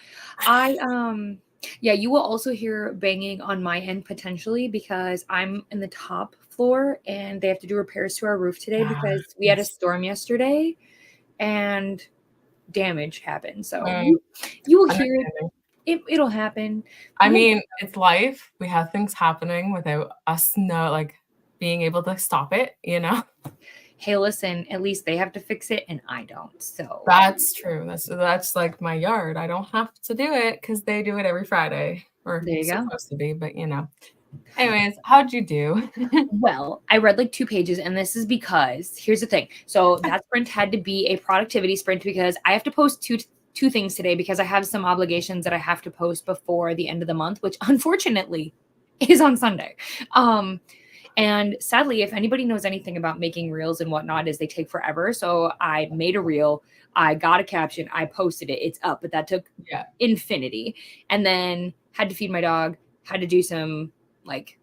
Yeah, you will also hear banging on my end potentially because I'm in the top floor and they have to do repairs to our roof today because we had a storm yesterday and damage happened. So you will hear it. It'll happen. I mean, it's life. We have things happening without us being able to stop it, Hey, listen, at least they have to fix it and I don't. So that's true. That's like my yard. I don't have to do it because they do it every Friday. Or there you go. Supposed to be, but Anyways, how'd you do? Well, I read like 2 pages, and this is because here's the thing. So that sprint had to be a productivity sprint because I have to post two things today because I have some obligations that I have to post before the end of the month, which unfortunately is on Sunday. And sadly, if anybody knows anything about making reels and whatnot, is they take forever. So I made a reel, I got a caption, I posted it, it's up, but that took infinity. And then had to feed my dog, had to do some like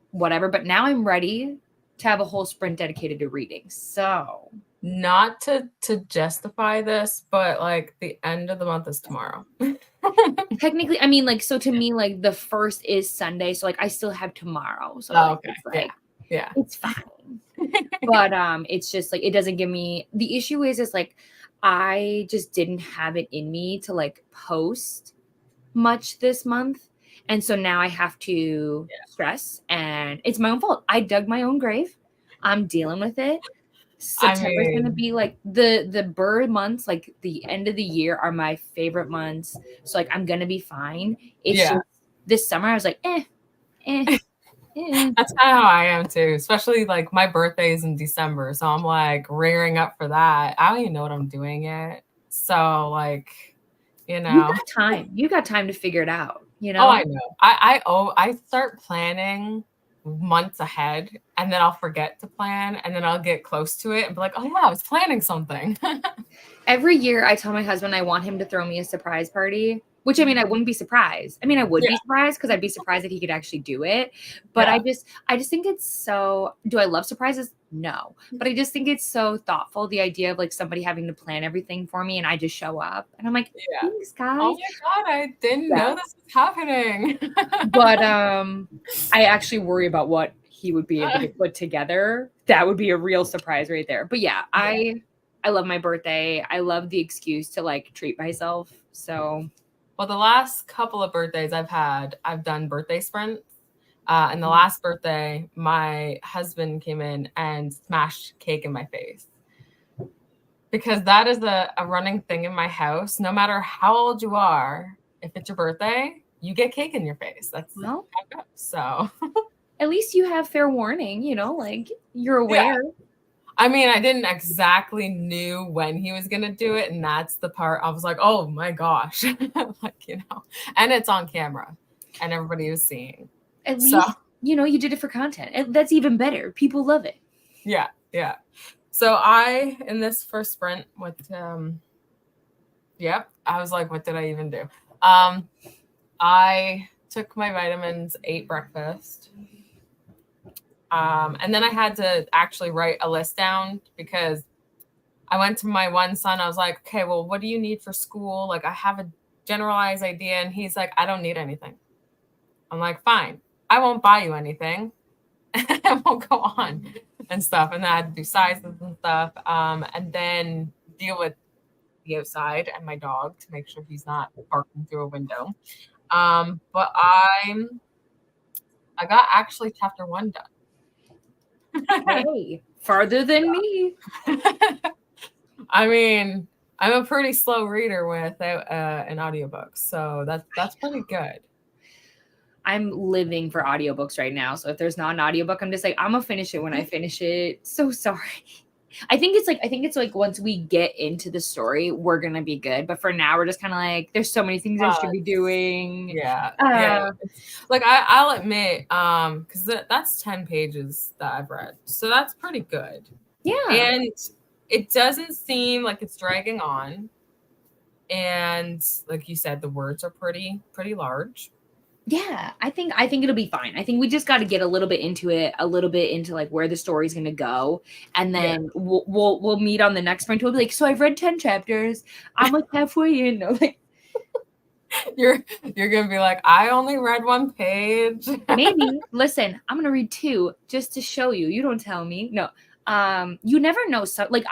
whatever. But now I'm ready to have a whole sprint dedicated to reading. So not to justify this, but like the end of the month is tomorrow. Technically, I mean, like, so to me, like the 1st is Sunday. So like I still have tomorrow. So okay. It's like, yeah, it's fine. But it's just like it doesn't give me the issue is like I just didn't have it in me to like post much this month. And so now I have to stress and it's my own fault. I dug my own grave. I'm dealing with it. September is going to be like the bird months, like the end of the year are my favorite months. So like I'm going to be fine. It's just this summer I was like, That's kind of how I am too, especially like my birthday is in December. So I'm like rearing up for that. I don't even know what I'm doing yet. So like, you got time to figure it out, Oh, I know. I start planning months ahead and then I'll forget to plan and then I'll get close to it and be like, oh yeah, I was planning something. Every year I tell my husband I want him to throw me a surprise party, which I mean, I wouldn't be surprised. I mean, I would be surprised because I'd be surprised that he could actually do it. But I just think it's so, do I love surprises? No. But I just think it's so thoughtful, the idea of like somebody having to plan everything for me and I just show up. And I'm like, thanks, guys. Oh my God, I didn't know this was happening. But I actually worry about what he would be able to put together. That would be a real surprise right there. But I love my birthday. I love the excuse to like treat myself. So, well, the last couple of birthdays I've done birthday sprints. And the last birthday, my husband came in and smashed cake in my face. Because that is a running thing in my house. No matter how old you are, if it's your birthday, you get cake in your face. That's how it goes. So at least you have fair warning, like you're aware. Yeah. I mean, I didn't exactly knew when he was going to do it. And that's the part I was like, oh my gosh, and it's on camera and everybody was seeing. At least, you did it for content. That's even better. People love it. Yeah. Yeah. So in this first sprint with, I was like, what did I even do? I took my vitamins, ate breakfast. And then I had to actually write a list down because I went to my one son. I was like, okay, well, what do you need for school? Like I have a generalized idea, and he's like, I don't need anything. I'm like, fine, I won't buy you anything. I won't go on and stuff. And then I had to do sizes and stuff. And then deal with the outside and my dog to make sure he's not barking through a window. But I got actually chapter 1 done. Hey, farther than me. I mean, I'm a pretty slow reader without an audiobook, so that's pretty good. I'm living for audiobooks right now. So if there's not an audiobook, I'm just like, I'm gonna finish it when I finish it. So sorry. I think it's like once we get into the story, we're gonna be good. But for now, we're just kind of like, there's so many things I should be doing. Yeah. Like I'll admit, because that's 10 pages that I've read, so that's pretty good. Yeah, and it doesn't seem like it's dragging on. And like you said, the words are pretty large. yeah. I think it'll be fine. I think we just got to get a little bit into it, a little bit into like where the story's gonna go, and then we'll meet on the next point. We'll be like, so I've read 10 chapters. I'm like halfway in. Like, you're gonna be like, I only read 1 page. Maybe. Listen, I'm gonna read 2 just to show you. You don't tell me. No. You never know. So like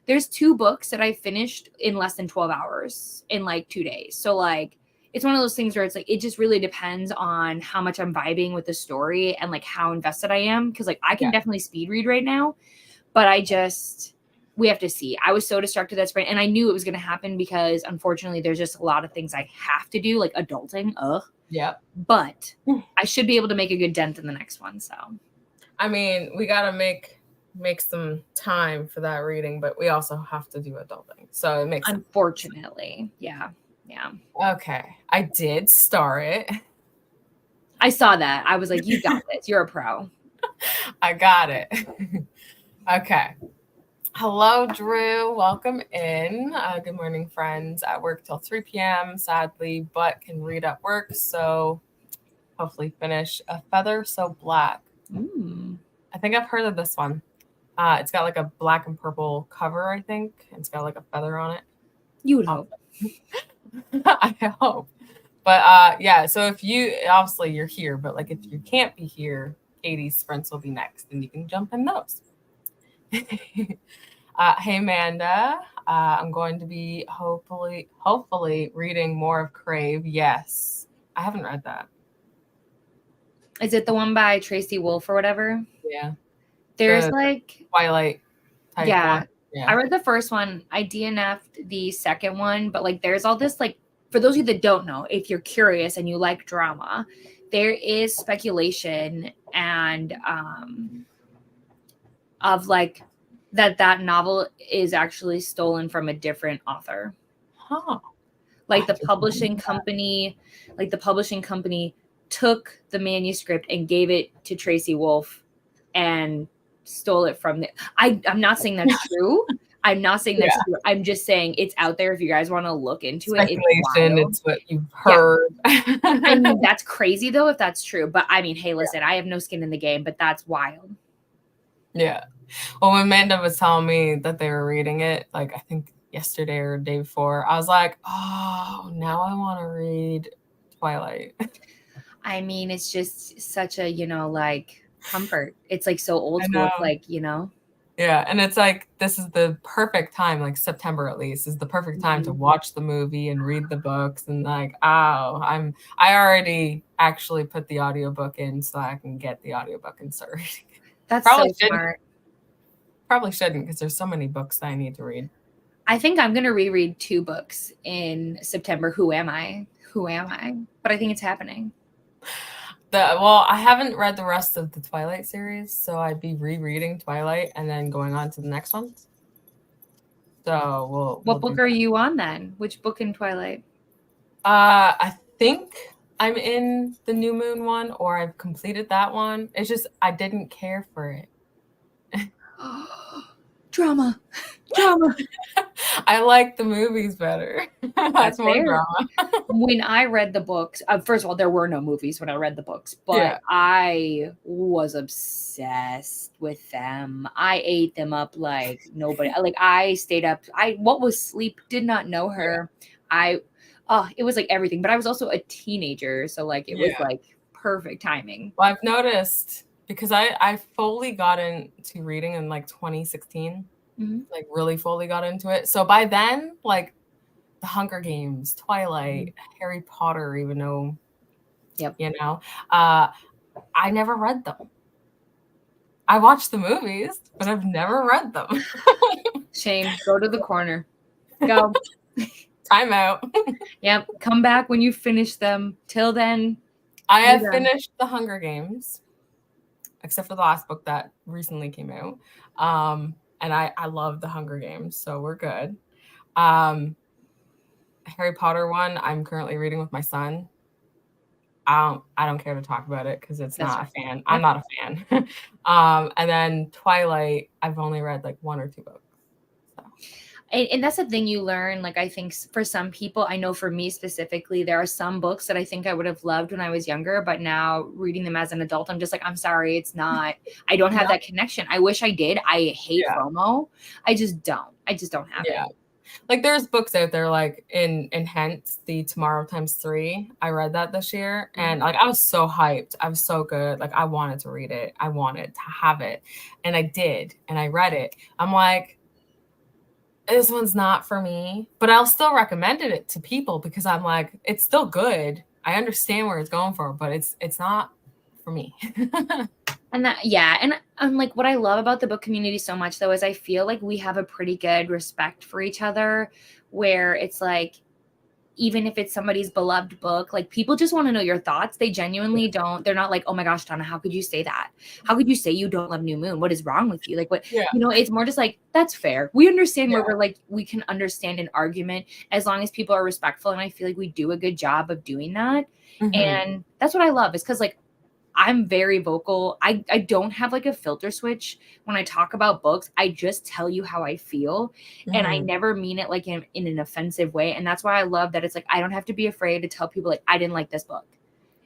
there's 2 books that I finished in less than 12 hours in like 2 days. So like it's one of those things where it's like it just really depends on how much I'm vibing with the story and like how invested I am. Cause like I can definitely speed read right now, but we have to see. I was so distracted that spring, and I knew it was going to happen because unfortunately there's just a lot of things I have to do, like adulting. Yeah. But I should be able to make a good dent in the next one. So, I mean, we got to make some time for that reading, but we also have to do adulting. So it makes unfortunately. Yeah. Yeah. Okay. I did start it. I saw that. I was like, you got this. You're a pro. I got it. Okay. Hello, Drew. Welcome in. Good morning, friends. I work till 3 p.m., sadly, but can read at work. So hopefully finish A Feather So Black. I think I've heard of this one. It's got like a black and purple cover, I think. It's got like a feather on it. You would hope. I hope. But yeah, so if you, obviously you're here, but like if you can't be here, Katy's sprints will be next and you can jump in those. Hey, Amanda. I'm going to be hopefully reading more of Crave. Yes. I haven't read that. Is it the one by Tracy Wolf or whatever? Yeah. There's like Twilight type one. Yeah. I read the first one. I DNF'd the second one, but like there's all this like, for those of you that don't know, if you're curious and you like drama, there is speculation and of like that novel is actually stolen from a different author. Huh. Like the publishing company took the manuscript and gave it to Tracy Wolf and stole it from I'm not saying that's true. I'm not saying that's true. I'm just saying it's out there if you guys want to look into it. It's what you've heard. Yeah. I mean, that's crazy though if that's true. But I mean, hey, listen, I have no skin in the game, but that's wild. Yeah. Well, when Amanda was telling me that they were reading it, like I think yesterday or the day before, I was like, oh, now I want to read Twilight. I mean, it's just such a, like comfort. It's like so old school. It's like, Yeah. And it's like, this is the perfect time, like September at least, is the perfect time to watch the movie and read the books. And like, I already actually put the audiobook in so I can get the audiobook and start reading it. That's so smart. Probably shouldn't because there's so many books that I need to read. I think I'm going to reread 2 books in September. Who am I? But I think it's happening. Well, I haven't read the rest of the Twilight series, so I'd be rereading Twilight and then going on to the next one. So What book are you on then? Which book in Twilight? I think I'm in the New Moon one, or I've completed that one. It's just I didn't care for it. Drama. I like the movies better. That's more drama. When I read the books, first of all, there were no movies when I read the books, but I was obsessed with them. I ate them up like nobody. Like I stayed up. What was sleep? Did not know her. Oh, it was like everything. But I was also a teenager, so like it was Yeah. like perfect timing. Well, I've noticed because I fully got into reading in like 2016, Mhm. like really fully got into it. So by then, like The Hunger Games, Twilight, Harry Potter, even though, Yep. you know, uh, I never read them. I watched the movies, but I've never read them. Shame. Go to the corner. Go. Time out. Yep. Come back when you finish them. Till then, I you're have done. finished The Hunger Games, except for the last book that recently came out. And I love The Hunger Games, so we're good. Harry Potter one, I'm currently reading with my son. I don't care to talk about it because it's That's not a right. fan. I'm Yep. not a fan. And then Twilight, I've only read like 1 or 2 books. So And that's the thing you learn. Like, I think for some people, I know for me specifically, there are some books that I think I would have loved when I was younger, but now reading them as an adult, I'm just like, I'm sorry, it's not, I don't have no, that connection. I wish I did. I hate yeah, FOMO. I just don't. I just don't have yeah. it. Like there's books out there like in Hence, the Tomorrow Times 3. I read that this year and like I was so hyped. I was so good. Like I wanted to read it. I wanted to have it. And I did. And I read it. I'm like, this one's not for me, but I'll still recommend it to people because I'm like, it's still good. I understand where it's going for, but it's not for me. And that, yeah. And I'm like, what I love about the book community so much, though, is I feel like we have a pretty good respect for each other, where it's like, even if it's somebody's beloved book, like people just want to know your thoughts. They genuinely don't. They're not like, oh my gosh, Donna, how could you say that? How could you say you don't love New Moon? What is wrong with you? Like, what, Yeah. it's more just like, that's fair. We understand where Yeah. we're like, we can understand an argument as long as people are respectful. And I feel like we do a good job of doing that. Mm-hmm. And that's what I love, is because like, I'm very vocal. I don't have like a filter switch when I talk about books. I just tell you how I feel, and I Mm-hmm. never mean it like in an offensive way. And that's why I love that it's like I don't have to be afraid to tell people like I didn't like this book.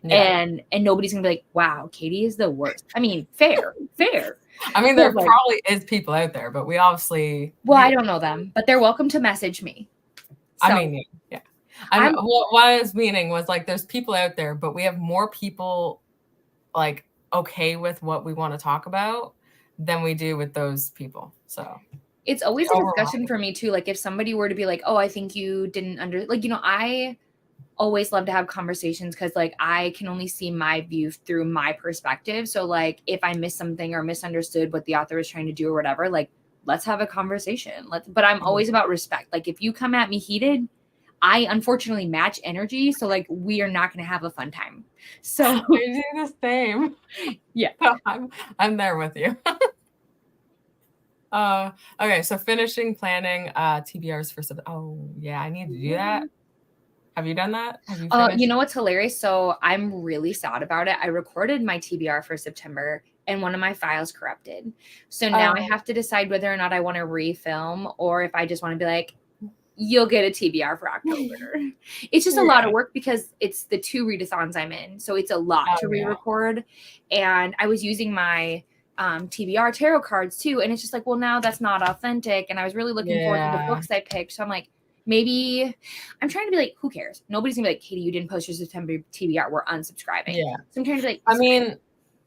Yeah. And nobody's gonna be like, wow, Katy is the worst. I mean, fair, fair. I mean, there But like, probably is people out there, but we obviously well, I don't know them, but they're welcome to message me. I So mean, yeah. I'm I'm what I was meaning was like there's people out there, but we have more people like okay with what we want to talk about than we do with those people. So it's it's always a discussion overwhelming. for me too. Like if somebody were to be like, oh, I think you didn't like, I always love to have conversations because like I can only see my view through my perspective. So like if I miss something or misunderstood what the author is trying to do or whatever, like let's have a conversation. But I'm always about respect. Like if you come at me heated, I unfortunately match energy. So like we are not gonna have a fun time. So I do the same. yeah. I'm there with you. Okay, so finishing planning TBRs for oh yeah, I need to do that. Have you done that? Have you finished? You know what's hilarious? So I'm really sad about it. I recorded my TBR for September and one of my files corrupted. So now I have to decide whether or not I want to refilm or if I just want to be like, you'll get a TBR for October. It's just a lot of work because it's the 2 readathons I'm in. So it's a lot to re-record. And I was using my TBR tarot cards too. And it's just like, well, now that's not authentic. And I was really looking forward to the books I picked. So I'm like, maybe I'm trying to be like, who cares? Nobody's gonna be like, Katy, you didn't post your September TBR. We're unsubscribing. Yeah. So I'm trying to be like, I mean,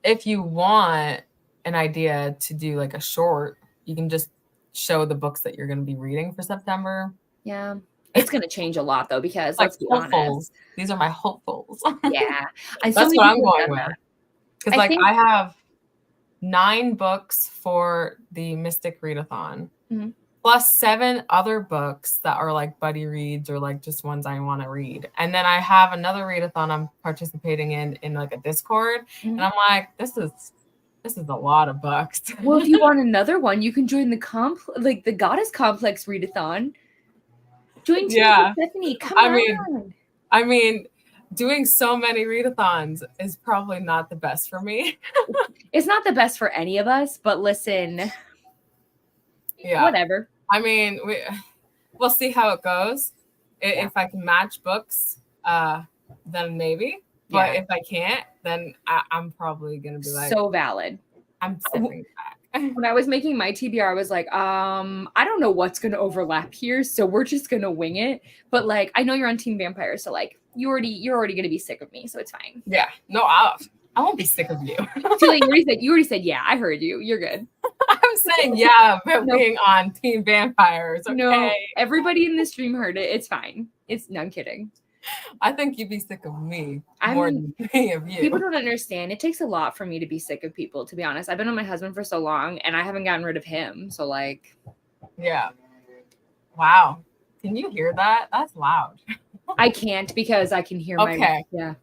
if you want an idea to do like a short, you can just show the books that you're going to be reading for September. yeah, it's going to change a lot though, because Like let's be hopefuls. honest. These are my hopefuls. Yeah. And so That's many what I'm people going have done with. that. Because I like think I have 9 books for the Mystic Readathon, plus 7 other books that are like buddy reads or like just ones I want to read. And then I have another readathon I'm participating in like a Discord. And I'm like, this is a lot of books. Well, if you want another one, you can join the the Goddess Complex readathon. Join Team Stephanie. Come on. I mean, doing so many readathons is probably not the best for me. It's not the best for any of us, but listen. Yeah. Whatever. I mean, we'll see how it goes. If I can match books, then maybe. But if I can't, then I'm probably gonna be like, so valid. I'm stepping back. When I was making my TBR, I was like, I don't know what's gonna overlap here, so we're just gonna wing it. But like, I know you're on Team Vampire, so like, you're already gonna be sick of me, so it's fine. Yeah. No, I won't be sick of you. Too late. You already said yeah. I heard you. You're good. I'm saying yeah, but No. being on Team Vampires. Okay. No, everybody in this stream heard it. It's fine. No, I'm kidding. I think you'd be sick of me more than me of you. People don't understand. It takes a lot for me to be sick of people, to be honest. I've been with my husband for so long and I haven't gotten rid of him. So like, yeah. Wow. Can you hear that? That's loud. I can't because I can hear my yeah.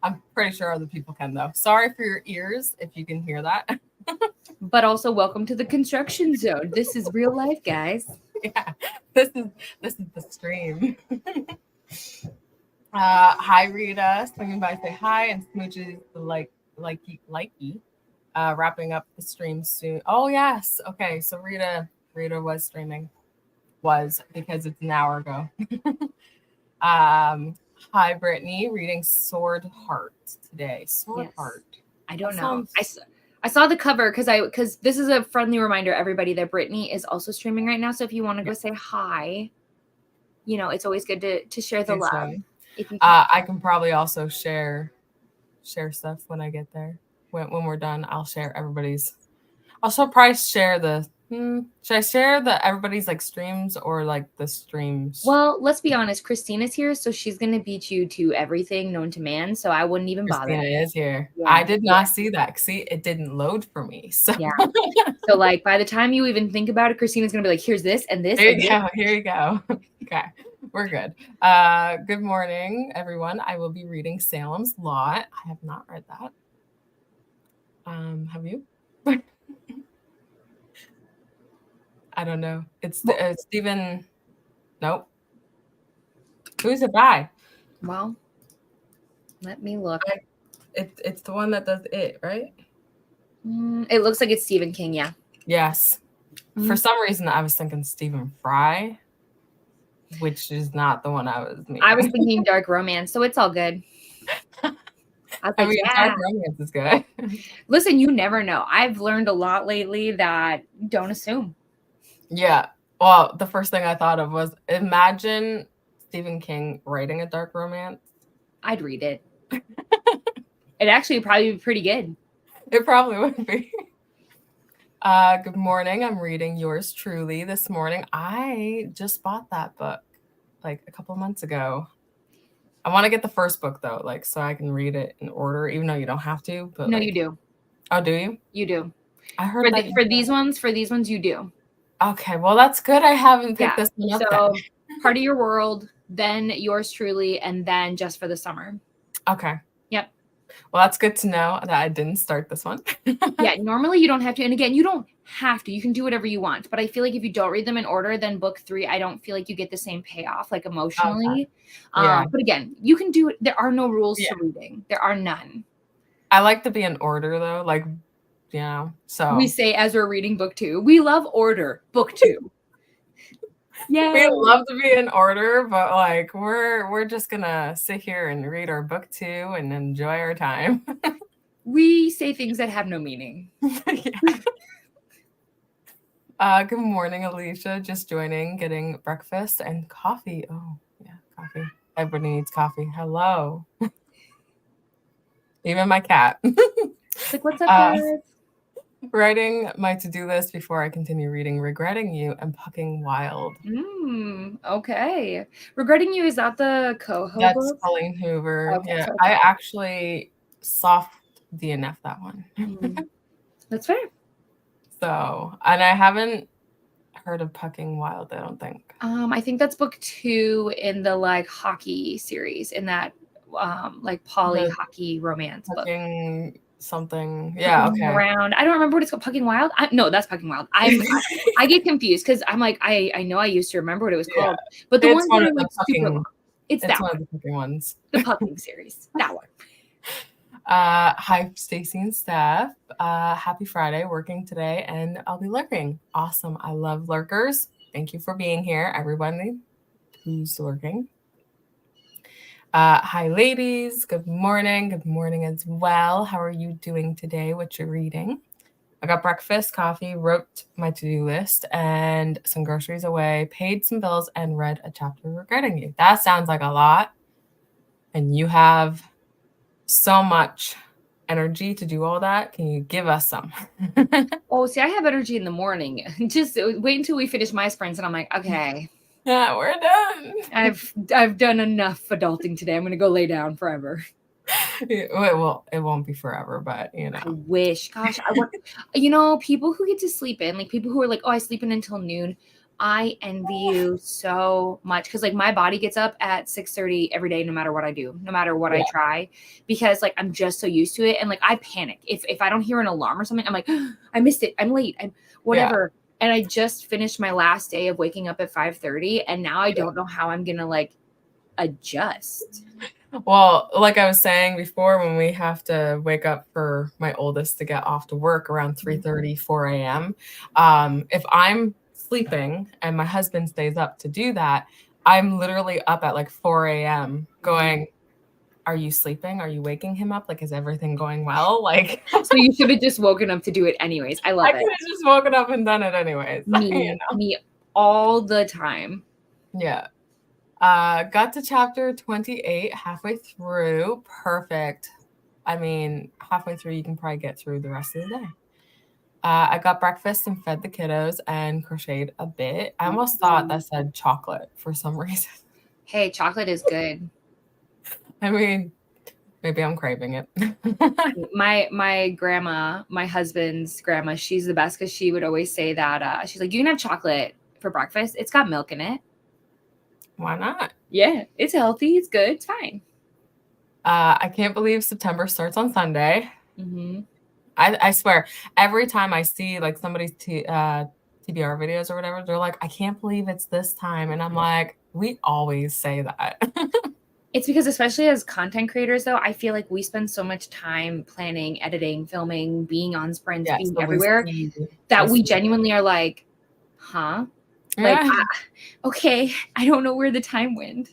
I'm pretty sure other people can though. Sorry for your ears if you can hear that. But also welcome to the construction zone. This is real life, guys. Yeah. This is the stream. Hi Rita, swinging by say hi, and smooches the likey. Wrapping up the stream soon. Oh yes. Okay, so Rita was streaming. Because it's an hour ago. Hi Brittany, reading Sword Heart today. Sword Heart. I don't know. I saw the cover because this is a friendly reminder, everybody, that Brittany is also streaming right now. So if you want to go say hi, you know, it's always good to share the love. If you can. I can probably also share stuff when I get there. When we're done, I'll share everybody's. I'll probably share the. Should I share everybody's like streams or like the streams? Well, let's be honest. Christina's here, so she's gonna beat you to everything known to man. So I wouldn't even bother. Christina is here. Yeah. I did not see that. See, it didn't load for me. So yeah. So like by the time you even think about it, Christina's gonna be like, "Here's this and this." Here you go. Okay, we're good. Good morning, everyone. I will be reading Salem's Lot. I have not read that. Have you? I don't know. It's Stephen. Nope. Who's it by? Well, let me look. It's the one that does it, right? It looks like it's Stephen King. Yeah. Yes. For some reason, I was thinking Stephen Fry, which is not the one I was meaning. I was thinking dark romance, so it's all good. I mean, dark romance is good. Listen, you never know. I've learned a lot lately that don't assume. Yeah. Well, the first thing I thought of was imagine Stephen King writing a dark romance. I'd read it. It actually would probably be pretty good. It probably would be. Good morning. I'm reading Yours Truly this morning. I just bought that book like a couple months ago. I want to get the first book though, like so I can read it in order, even though you don't have to. But no, you do. Oh, do you? You do. I heard for these ones you do. Okay, well that's good. I haven't picked this one up. So Part of Your World, then Yours Truly, and then Just for the Summer. Okay. Yep. Well, that's good to know that I didn't start this one. Yeah, normally you don't have to. And again, you don't have to. You can do whatever you want. But I feel like if you don't read them in order, then book 3, I don't feel like you get the same payoff, like emotionally. Okay. But again, you can do it. There are no rules to reading. There are none. I like to be in order though. Like, you know, so. We say as we're reading book 2, we love order, book 2. Yeah, we love to be in order, but like we're just gonna sit here and read our book 2 and enjoy our time. We say things that have no meaning. Good morning, Alicia. Just joining, getting breakfast and coffee. Oh yeah, coffee. Everybody needs coffee. Hello. Even my cat. Like, what's up, guys? Writing my to-do list before I continue reading Regretting You and Pucking Wild. Okay. Regretting You, is that the co-host? That's Colleen Hoover. Okay, yeah, I actually soft DNF that one. That's fair. So, and I haven't heard of Pucking Wild, I don't think. I think that's book 2 in the like hockey series, in that like poly hockey romance book. Something, yeah, okay. Around, I don't remember what it's called. Pucking Wild? No, that's Pucking Wild. I get confused because I'm like, I know I used to remember what it was called, but the ones that are like super long. It's that one of the Pucking ones. The Pucking series. That one. Hi, Stacy and Steph. Happy Friday, working today, and I'll be lurking. Awesome. I love lurkers. Thank you for being here, everybody who's lurking. Hi, ladies. Good morning. Good morning as well. How are you doing today? What you're reading? I got breakfast, coffee, wrote my to-do list, and some groceries away, paid some bills, and read a chapter regretting you. That sounds like a lot. And you have so much energy to do all that. Can you give us some? Oh, see, I have energy in the morning. Just wait until we finish my sprints, and I'm like, okay, Yeah, we're done. I've done enough adulting today. I'm gonna go lay down forever. Well, it won't be forever, but you I know. wish, gosh, I want, people who get to sleep in, like people who are like, oh, I sleep in until noon. I envy you so much because like my body gets up at 6:30 every day, no matter what I do, no matter what I try, because like I'm just so used to it. And like I panic if I don't hear an alarm or something, I'm like, I missed it, I'm late, I'm whatever. And I just finished my last day of waking up at 5:30, and now I don't know how I'm gonna like adjust. Well, like I was saying before, when we have to wake up for my oldest to get off to work around 3:30, 4 a.m., if I'm sleeping and my husband stays up to do that, I'm literally up at like 4 a.m. going, are you sleeping? Are you waking him up? Like, is everything going well? Like, So you should have just woken up to do it anyways. I love I it. could have just woken up and done it anyways. Me all the time. Yeah. Got to chapter 28 halfway through. Perfect. I mean, halfway through, you can probably get through the rest of the day. I got breakfast and fed the kiddos and crocheted a bit. I almost thought that said chocolate for some reason. Hey, chocolate is good. I mean, maybe I'm craving it. My grandma, my husband's grandma, she's the best because she would always say that she's like, you can have chocolate for breakfast. It's got milk in it. Why not? Yeah, it's healthy. It's good. It's fine. I can't believe September starts on Sunday. Mm-hmm. I swear, every time I see like somebody's TBR videos or whatever, they're like, I can't believe it's this time. And I'm like, we always say that. It's because, especially as content creators, though, I feel like we spend so much time planning, editing, filming, being on sprints, Yeah, being so everywhere, that we genuinely are like, huh? Like, Yeah. okay, I don't know where the time went.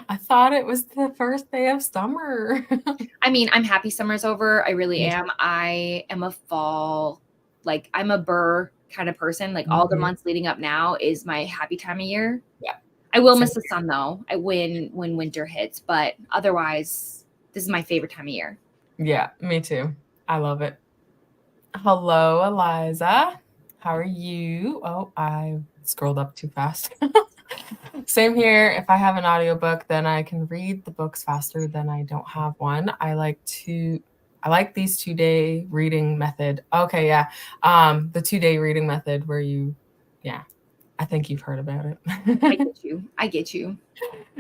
I thought it was the first day of summer. I mean, I'm happy summer's over. I really am. I am a fall, like I'm a burr kind of person. Like all the months leading up now is my happy time of year. Yeah. I will miss the sun though. When winter hits, but otherwise, this is my favorite time of year. Yeah, me too. I love it. Hello, Eliza. How are you? Oh, I scrolled up too fast. Same here. If I have an audiobook, then I can read the books faster than I don't have one. I like these 2-day reading method. Okay, yeah. The 2-day reading method where I think you've heard about it. I get you.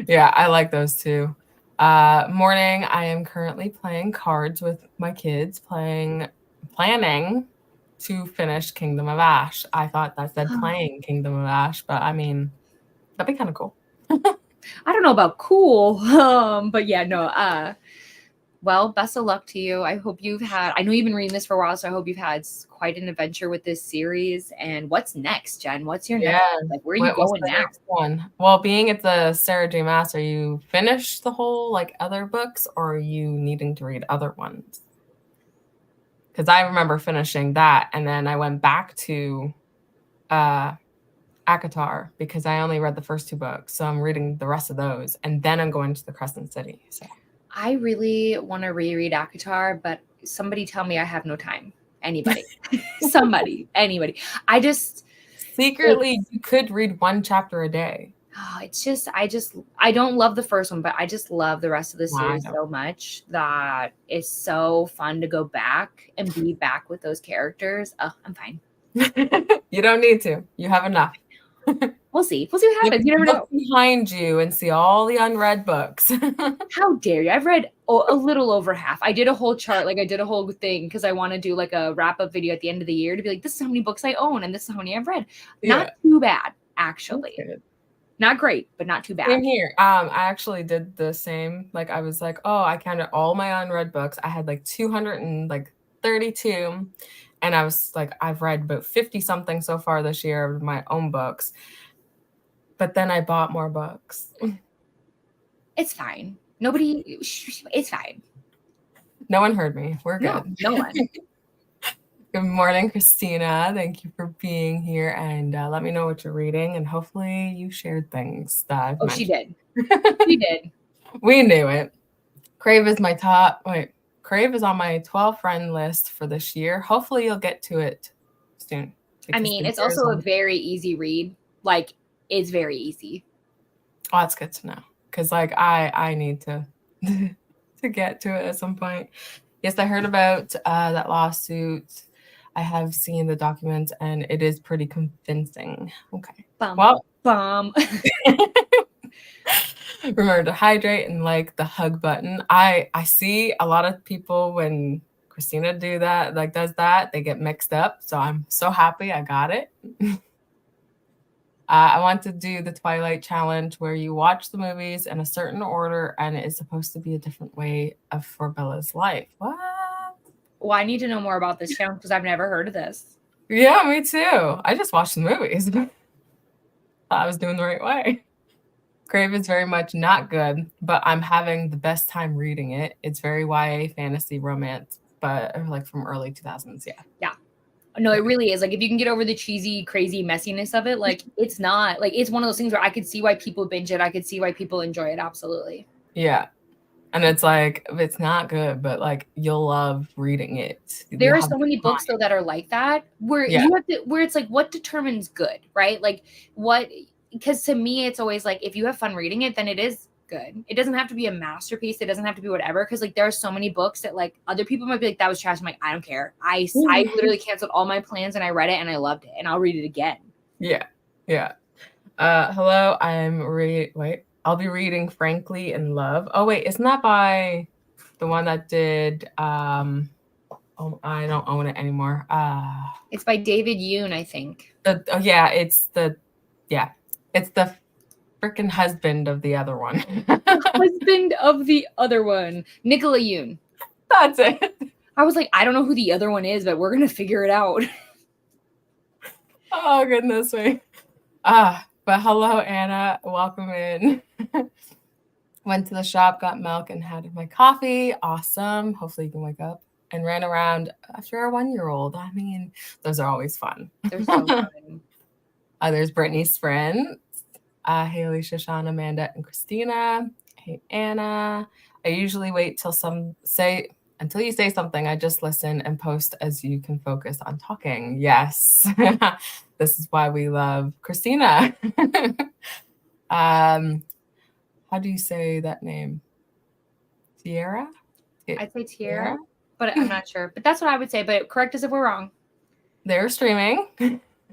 Yeah, I like those too. Morning, I am currently playing cards with my kids, planning to finish Kingdom of Ash. I thought that said playing Kingdom of Ash, but I mean, that'd be kind of cool. I don't know about cool, but yeah, no. Well, best of luck to you. I hope I know you've been reading this for a while, so I hope you've had quite an adventure with this series. And what's next, Jen? What's your next? Like, where are you going now? Next one? Well, being it's a Sarah J. Maas, are you finished the whole like other books, or are you needing to read other ones? Because I remember finishing that, and then I went back to ACOTAR because I only read the first 2 books, so I'm reading the rest of those, and then I'm going to the Crescent City. So I really want to reread ACOTAR, but somebody tell me I have no time. Anybody, anybody. I just secretly you could read 1 chapter a day. Oh, I don't love the first one, but I just love the rest of the series so much that it's so fun to go back and be back with those characters. Oh, I'm fine. You don't need to. You have enough. We'll see. We'll see what happens. You never know. Look behind you and see all the unread books. How dare you? I've read a little over half. I did a whole chart, like I did a whole thing because I want to do like a wrap-up video at the end of the year to be like, this is how many books I own and this is how many I've read. Not too bad, actually. Not great, but not too bad. Same here. I actually did the same. Like I was like, oh, I counted all my unread books. I had like 232. And I was like, I've read about 50 something so far this year of my own books. But then I bought more books. It's fine. It's fine. No one heard me. We're good. No one. Good morning, Christina. Thank you for being here, and let me know what you're reading, and hopefully you shared things that I've Oh, she mentioned. did. She did. We knew it. Crave is my top. Wait, Crave is on my 12 friend list for this year. Hopefully you'll get to it soon. I Because mean, the it's year is also a almost. very easy read. Like, it's very easy. Oh, that's good to know. Because like I need to to get to it at some point. Yes, I heard about that lawsuit. I have seen the documents, and it is pretty convincing. Okay. Bum, Well, bum. remember to hydrate and like the hug button. I see a lot of people when Christina does that, they get mixed up. So I'm so happy I got it. I want to do the Twilight Challenge where you watch the movies in a certain order, and it is supposed to be a different way for Bella's life. What? Well, I need to know more about this challenge because I've never heard of this. Yeah, me too. I just watched the movies. Thought I was doing the right way. Crave is very much not good, but I'm having the best time reading it. It's very YA fantasy romance, but like from early 2000s. Yeah. Yeah. No, it really is. Like, if you can get over the cheesy, crazy messiness of it, like, it's not like it's one of those things where I could see why people binge it. I could see why people enjoy it. Absolutely. Yeah. And it's like, it's not good, but like you'll love reading it. There You'll are have so many books time. though that are like that where Yeah. you have to where it's like what determines good, right? Like what because to me it's always like if you have fun reading it, then it is good. It doesn't have to be a masterpiece. It doesn't have to be whatever. Cause like there are so many books that like other people might be like, that was trash. I'm like, I don't care. I literally canceled all my plans and I read it and I loved it and I'll read it again. Yeah. Yeah. Hello, I'll be reading Frankly in Love. Oh wait, isn't that by the one that did oh, I don't own it anymore. It's by David Yoon, I think. It's the freaking husband of the other one. Husband of the other one, Nicola Yoon. That's it. I was like, I don't know who the other one is, but we're gonna figure it out. Oh goodness me. But hello, Anna. Welcome in. Went to the shop, got milk, and had my coffee. Awesome. Hopefully you can wake up. And ran around after our 1-year-old. I mean, those are always fun. They're so fun. There's Brittany's friends. Haley, Shoshana, Amanda, and Christina. Hey, Anna. I usually wait until you say something. I just listen and post as you can focus on talking. Yes. This is why we love Christina. How do you say that name? Tierra? I'd say Tierra, but I'm not sure. But that's what I would say. But correct us if we're wrong. They're streaming.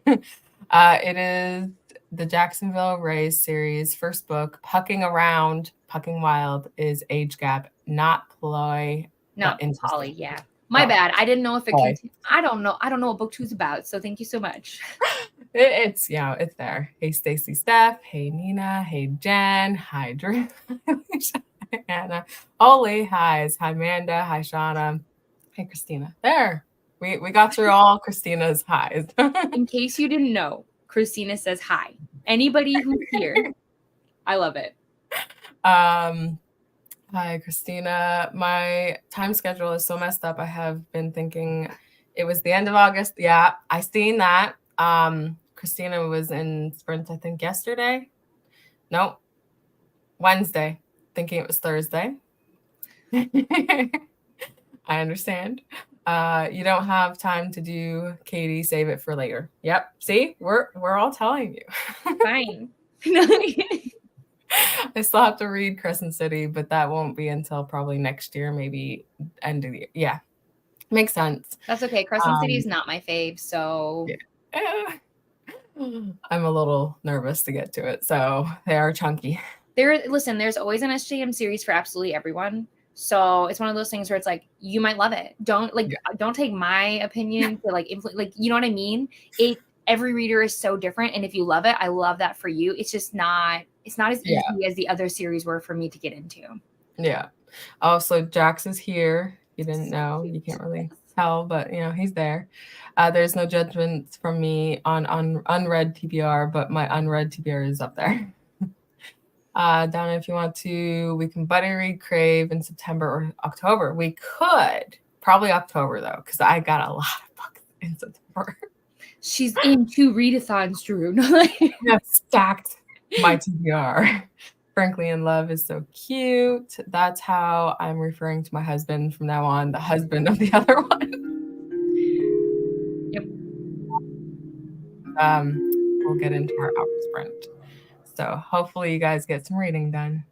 It is the Jacksonville Rays series, first book. Pucking Wild is age gap, not ploy. Not Polly, yeah. My bad. I didn't know if it I don't know. I don't know what book 2 is about. So thank you so much. It's it's there. Hey Stacy Steph. Hey Nina. Hey Jen. Hi Drew. Hi Anna. Oli. Hi Amanda. Hi Shauna. Hey Christina. There. We got through all Christina's highs. In case you didn't know, Christina says hi. Anybody who's here, I love it. Hi, Christina. My time schedule is so messed up. I have been thinking it was the end of August. Yeah, I seen that. Christina was in Sprint, I think, yesterday. Nope. Wednesday. Thinking it was Thursday. I understand. You don't have time to do Katie, save it for later. Yep. See, we're all telling you. Fine. I still have to read Crescent City, but that won't be until probably next year, maybe end of the year. Yeah. Makes sense. That's okay. Crescent City is not my fave, so yeah. I'm a little nervous to get to it, so they are chunky. Listen, there's always an SJM series for absolutely everyone. So it's one of those things where it's like you might love it. Don't take my opinion to like you know what I mean? Every reader is so different, and if you love it, I love that for you. It's just not as easy as the other series were for me to get into. Yeah. Oh, so Jax is here. You didn't know. You can't really tell, but he's there. There's no judgments from me on unread TBR, but my unread TBR is up there. Donna, if you want to, we can buddy read Crave in September or October. We could. Probably October, though, because I got a lot of books. in September. She's in 2 readathons, Drew. I've stacked my TBR. Frankly in Love is so cute. That's how I'm referring to my husband from now on, the husband of the other one. Yep. We'll get into our hour sprint. So hopefully you guys get some reading done.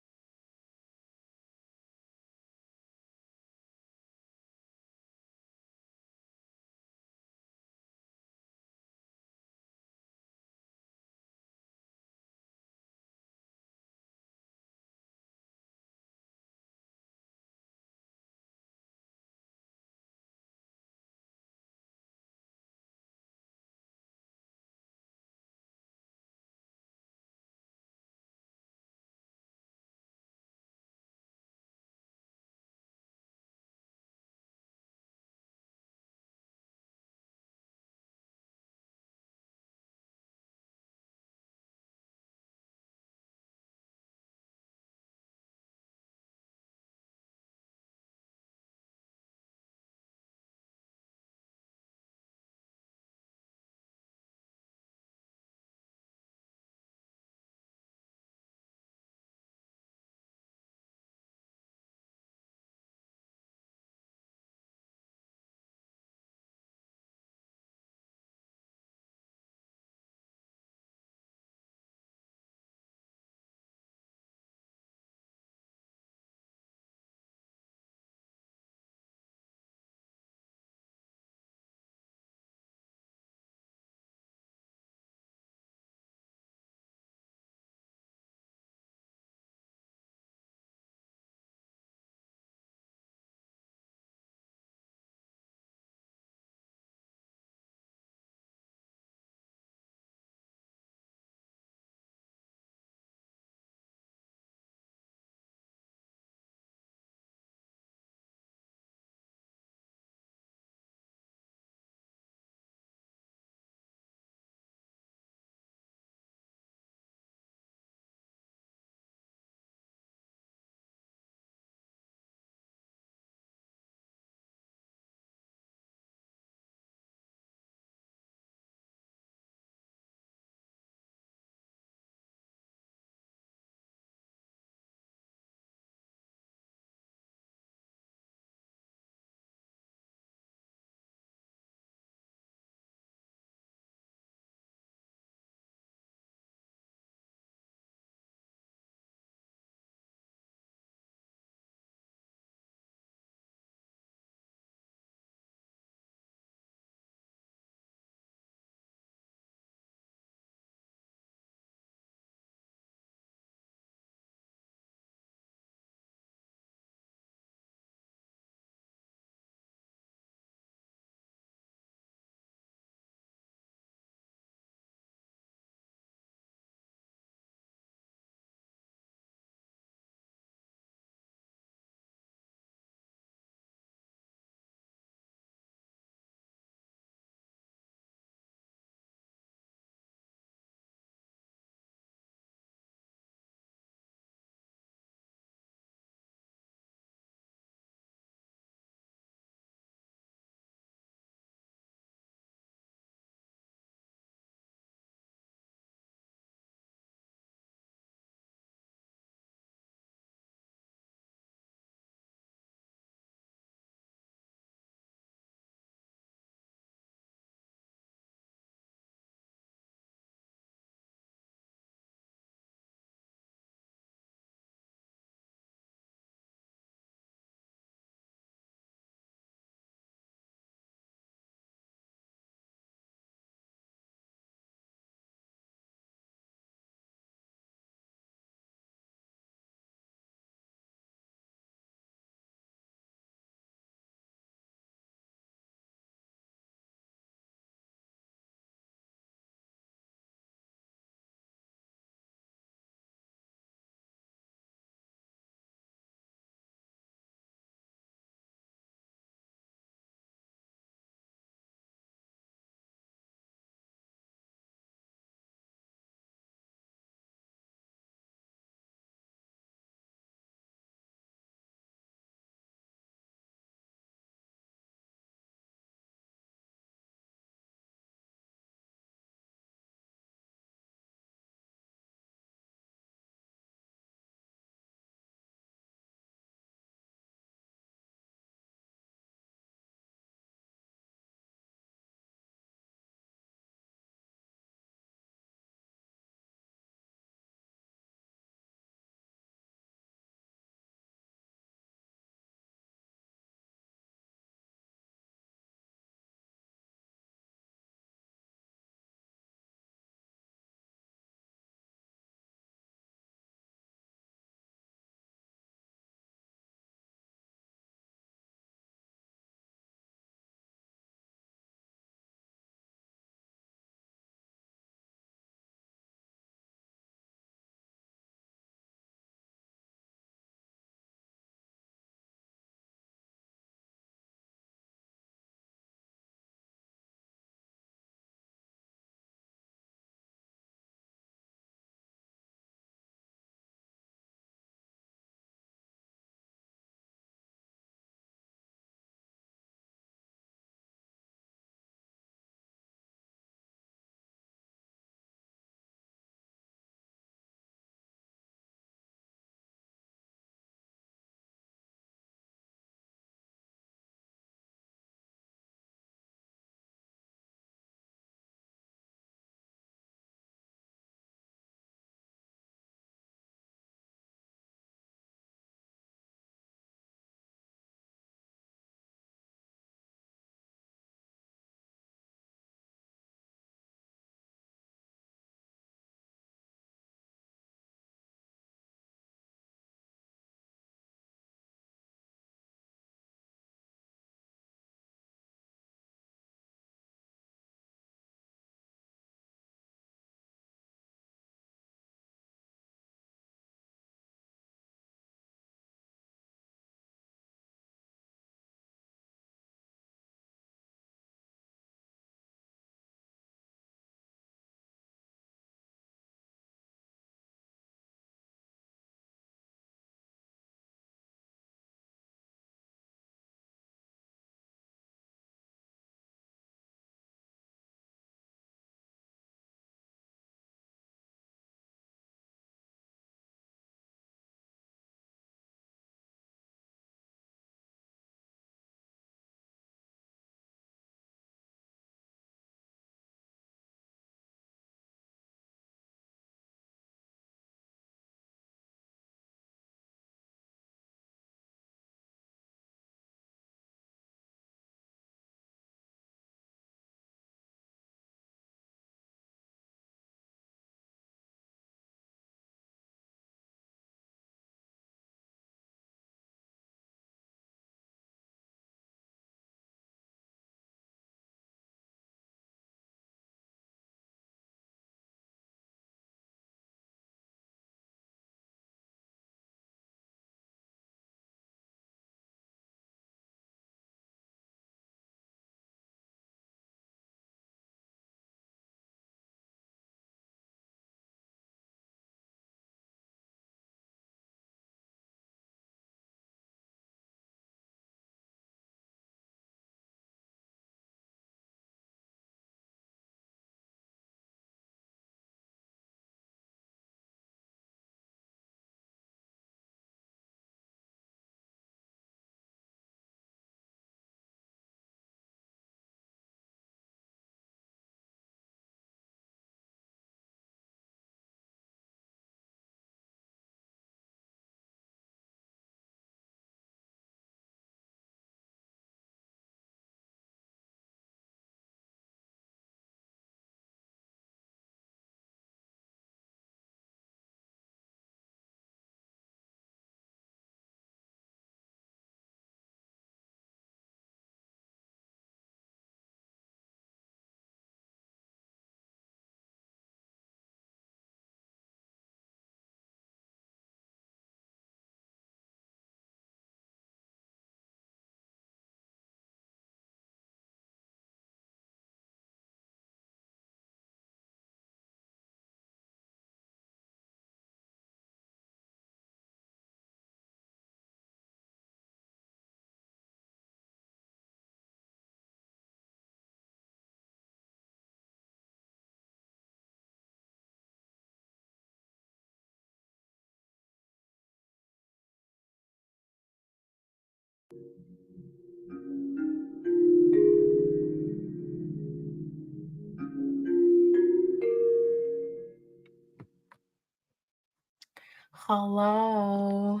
Hello.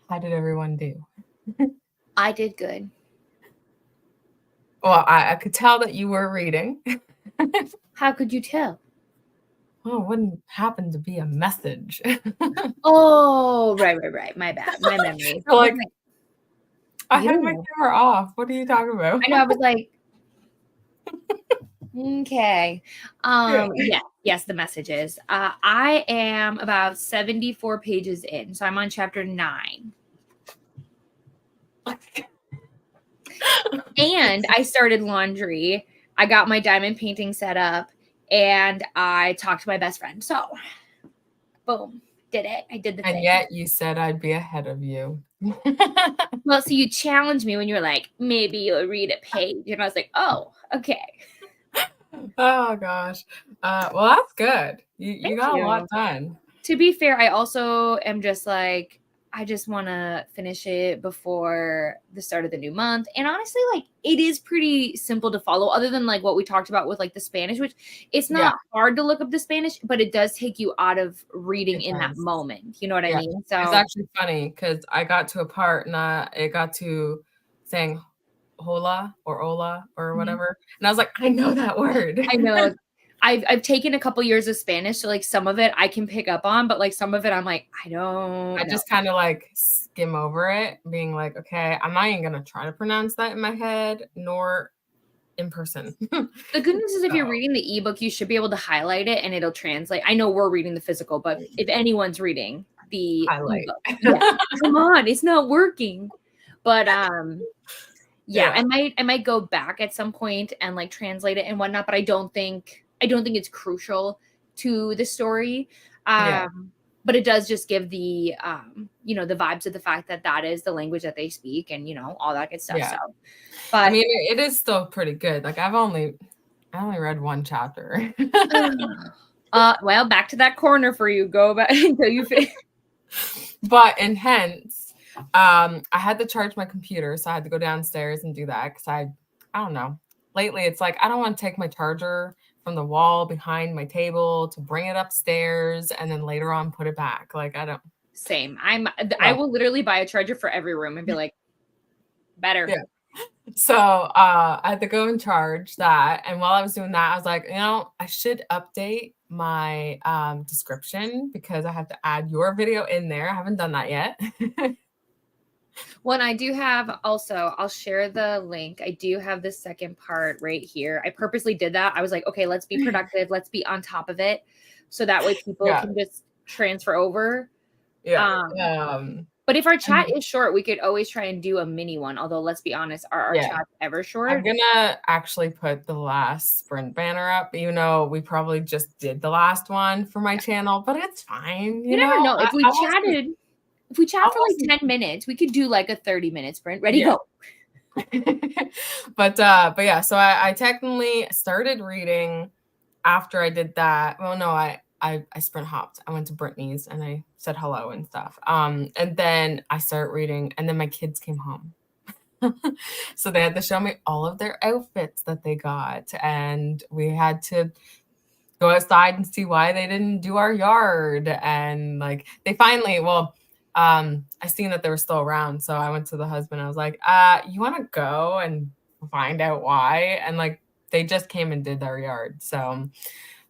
How did everyone do? I did good. Well, I could tell that you were reading. How could you tell? Oh, it wouldn't happen to be a message. Oh, right. My bad. My memory. You're like, I You had don't my know. camera off. What are you talking about? I know. I was like, okay. Yes, the messages. I am about 74 pages in, so I'm on chapter 9. And I started laundry. I got my diamond painting set up, and I talked to my best friend. So, boom, did it. I did the And thing. yet you said I'd be ahead of you. Well, so you challenged me when you were like, maybe you'll read a page. And I was like, oh, okay. Oh gosh. Well, that's good. You Thank got a lot you. done. To be fair, I also am just like, I just want to finish it before the start of the new month. And honestly, like, it is pretty simple to follow, other than like what we talked about with like the Spanish, which it's Yeah, not hard to look up the Spanish, but it does take you out of reading it in that does. moment. You know what I Yeah. mean? It's So actually funny because I got to a part and it got to saying hola or hola or Mhm. whatever. And I was like, I know that word. I know I've taken a couple years of Spanish, so like some of it I can pick up on, but like some of it I'm like, I don't I know. just kind of like skim over it, being like, okay, I'm not even gonna try to pronounce that in my head nor in person. The good news is if you're So, reading the ebook, you should be able to highlight it and it'll translate. I know we're reading the physical, but if anyone's reading the highlight. ebook, yeah, come on, it's not working. But yeah, Yeah. I might go back at some point and like translate it and whatnot, but I don't think it's crucial to the story. Yeah. But it does just give the you know, the vibes of the fact that that is the language that they speak and you know all that good stuff. Yeah. So, I but mean, it is still pretty good. Like I only read one chapter. well, back to that corner for you. Go back until you finish. But and hence, I had to charge my computer, so I had to go downstairs and do that because I don't know. Lately, it's like I don't want to take my charger from the wall behind my table to bring it upstairs and then later on put it back. Like I don't. Same. I So, will literally buy a charger for every room and be like, better. yeah. So I had to go and charge that. And while I was doing that, I was like, you know, I should update my description because I have to add your video in there. I haven't done that yet. When I do have also, I'll share the link. I do have the second part right here. I purposely did that. I was like, okay, let's be productive. Let's be on top of it. So that way people Yeah. can just transfer over. Yeah. But if our chat And is short, we could always try and do a mini one. Although let's be honest, are our yeah, chats ever I'm short? gonna actually put the last sprint banner up, even though we probably just did the last one for my channel, but it's fine, You never know. If we I chat for wasn't like 10 minutes, we could do like a 30-minute sprint. Ready, yeah. go. But yeah, so I technically started reading after I did that. Well, no, I sprint hopped. I went to Brittany's and I said hello and stuff. And then I started reading, and then my kids came home. So they had to show me all of their outfits that they got, and we had to go outside and see why they didn't do our yard. And like they finally, well, I seen that they were still around, so I went to the husband. I was like, you want to go and find out why? And like they just came and did their yard, so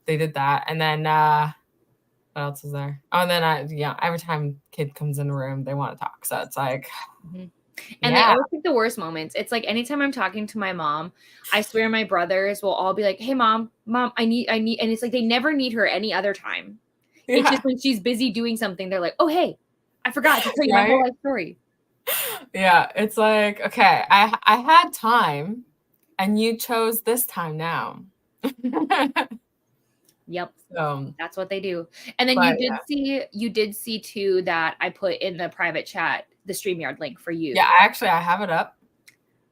they did that. And then what else is there? Oh, and then every time kid comes in the room, they want to talk, so it's like, Mhm. And they yeah, always pick the worst moments. It's like anytime I'm talking to my mom, I swear my brothers will all be like, "Hey, mom, I need," and it's like they never need her any other time. It's yeah, just when she's busy doing something, they're like, "Oh, hey, I forgot to tell you my whole right, life story." yeah. It's like, okay, I had time, and you chose this time now. Yep, So, that's what they do. And then but you did see too that I put in the private chat the StreamYard link for yeah, you. I have it up.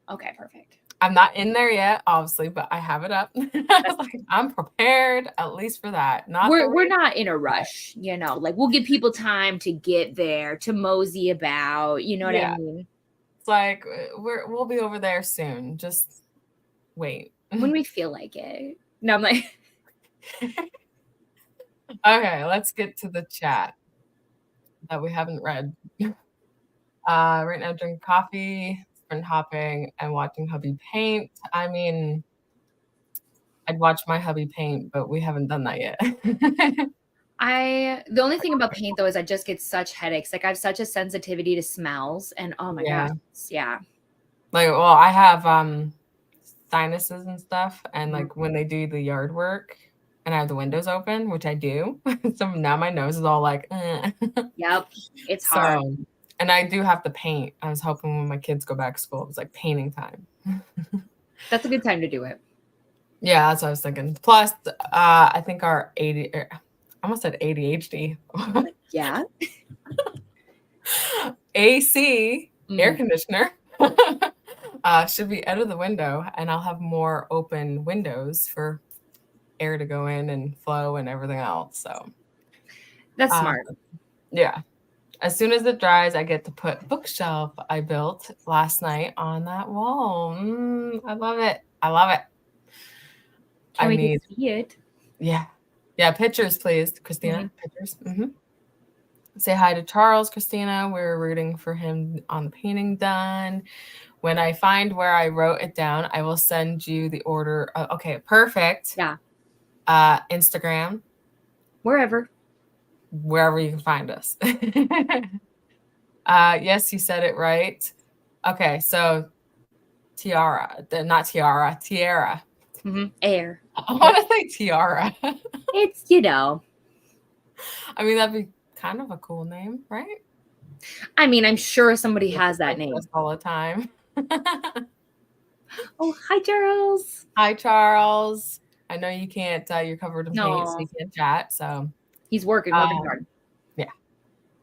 Okay, perfect. I'm not in there yet, obviously, but I have it up. That's Like, I'm prepared at least for that. Not the we're read. not in a rush, you know. Like we'll give people time to get there, to mosey about, you know what I Yeah, mean? it's like we'll be over there soon. Just wait. When we feel like it. No, I'm like Okay, let's get to the chat that we haven't read. Right now, drinking coffee, sprint hopping, and watching hubby paint. I mean, I'd watch my hubby paint, but we haven't done that yet. The only thing about paint though is I just get such headaches. Like I have such a sensitivity to smells and oh my gosh. Yeah. Yeah. Like, well, I have sinuses and stuff, and Mhm. like when they do the yard work and I have the windows open, which I do, so now my nose is all like, Yep. It's hard. so, and I do have to paint. I was hoping when my kids go back to school, it was like painting time. That's a good time to do it. Yeah, that's what I was thinking. Plus, I think our I almost said ADHD. Yeah. AC, air conditioner, should be out of the window, and I'll have more open windows for air to go in and flow and everything else. So that's smart. Yeah. As soon as it dries, I get to put bookshelf I built last night on that wall. I love it. I love it. Can't wait to see it. Yeah. Yeah, pictures, please, Christina. Mm-hmm. Pictures. Say hi to Charles, Christina. We're rooting for him on the painting done. When I find where I wrote it down, I will send you the order. Okay, perfect. Yeah. Instagram. Wherever you can find us. Yes, you said it right. Okay, so tiara, not tiara, tiara. Mm-hmm. Air. I want to say tiara. It's, I mean, that'd be kind of a cool name, right? I mean, I'm sure somebody has that name. All the time. Oh, hi, Charles. Hi, Charles. I know you can't, you're covered in paint, so No. you can't chat, so. He's working hard. Yeah.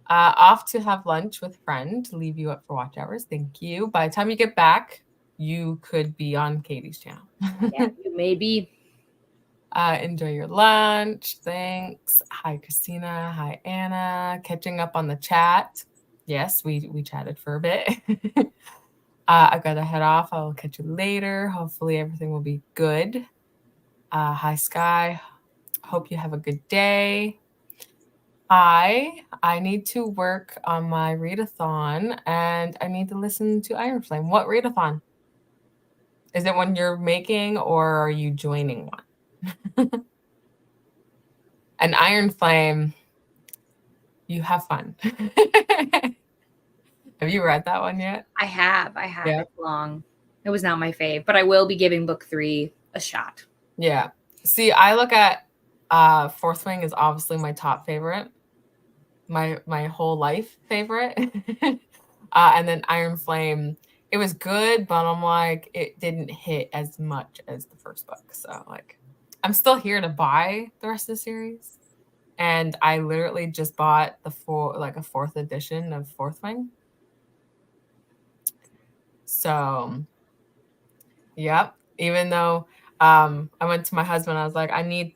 Off to have lunch with friend to leave you up for watch hours. Thank you. By the time you get back, you could be on Katie's channel. Yeah, you may be. Enjoy your lunch. Thanks. Hi, Christina. Hi, Anna. Catching up on the chat. Yes, we chatted for a bit. I gotta head off. I'll catch you later. Hopefully everything will be good. Hi, Sky. Hope you have a good day. I need to work on my readathon, and I need to listen to Iron Flame. What readathon? Is it one you're making, or are you joining one? An Iron Flame, you have fun. Have you read that one yet? I have. Yeah. It's long. It was not my fave, but I will be giving book 3 a shot. Yeah. See, I look at Fourth Wing is obviously my top favorite. My whole life favorite. And then Iron Flame, it was good, but I'm like, it didn't hit as much as the first book. So like, I'm still here to buy the rest of the series. And I literally just bought a 4th edition of Fourth Wing. So, yep. Even though I went to my husband, I was like, I need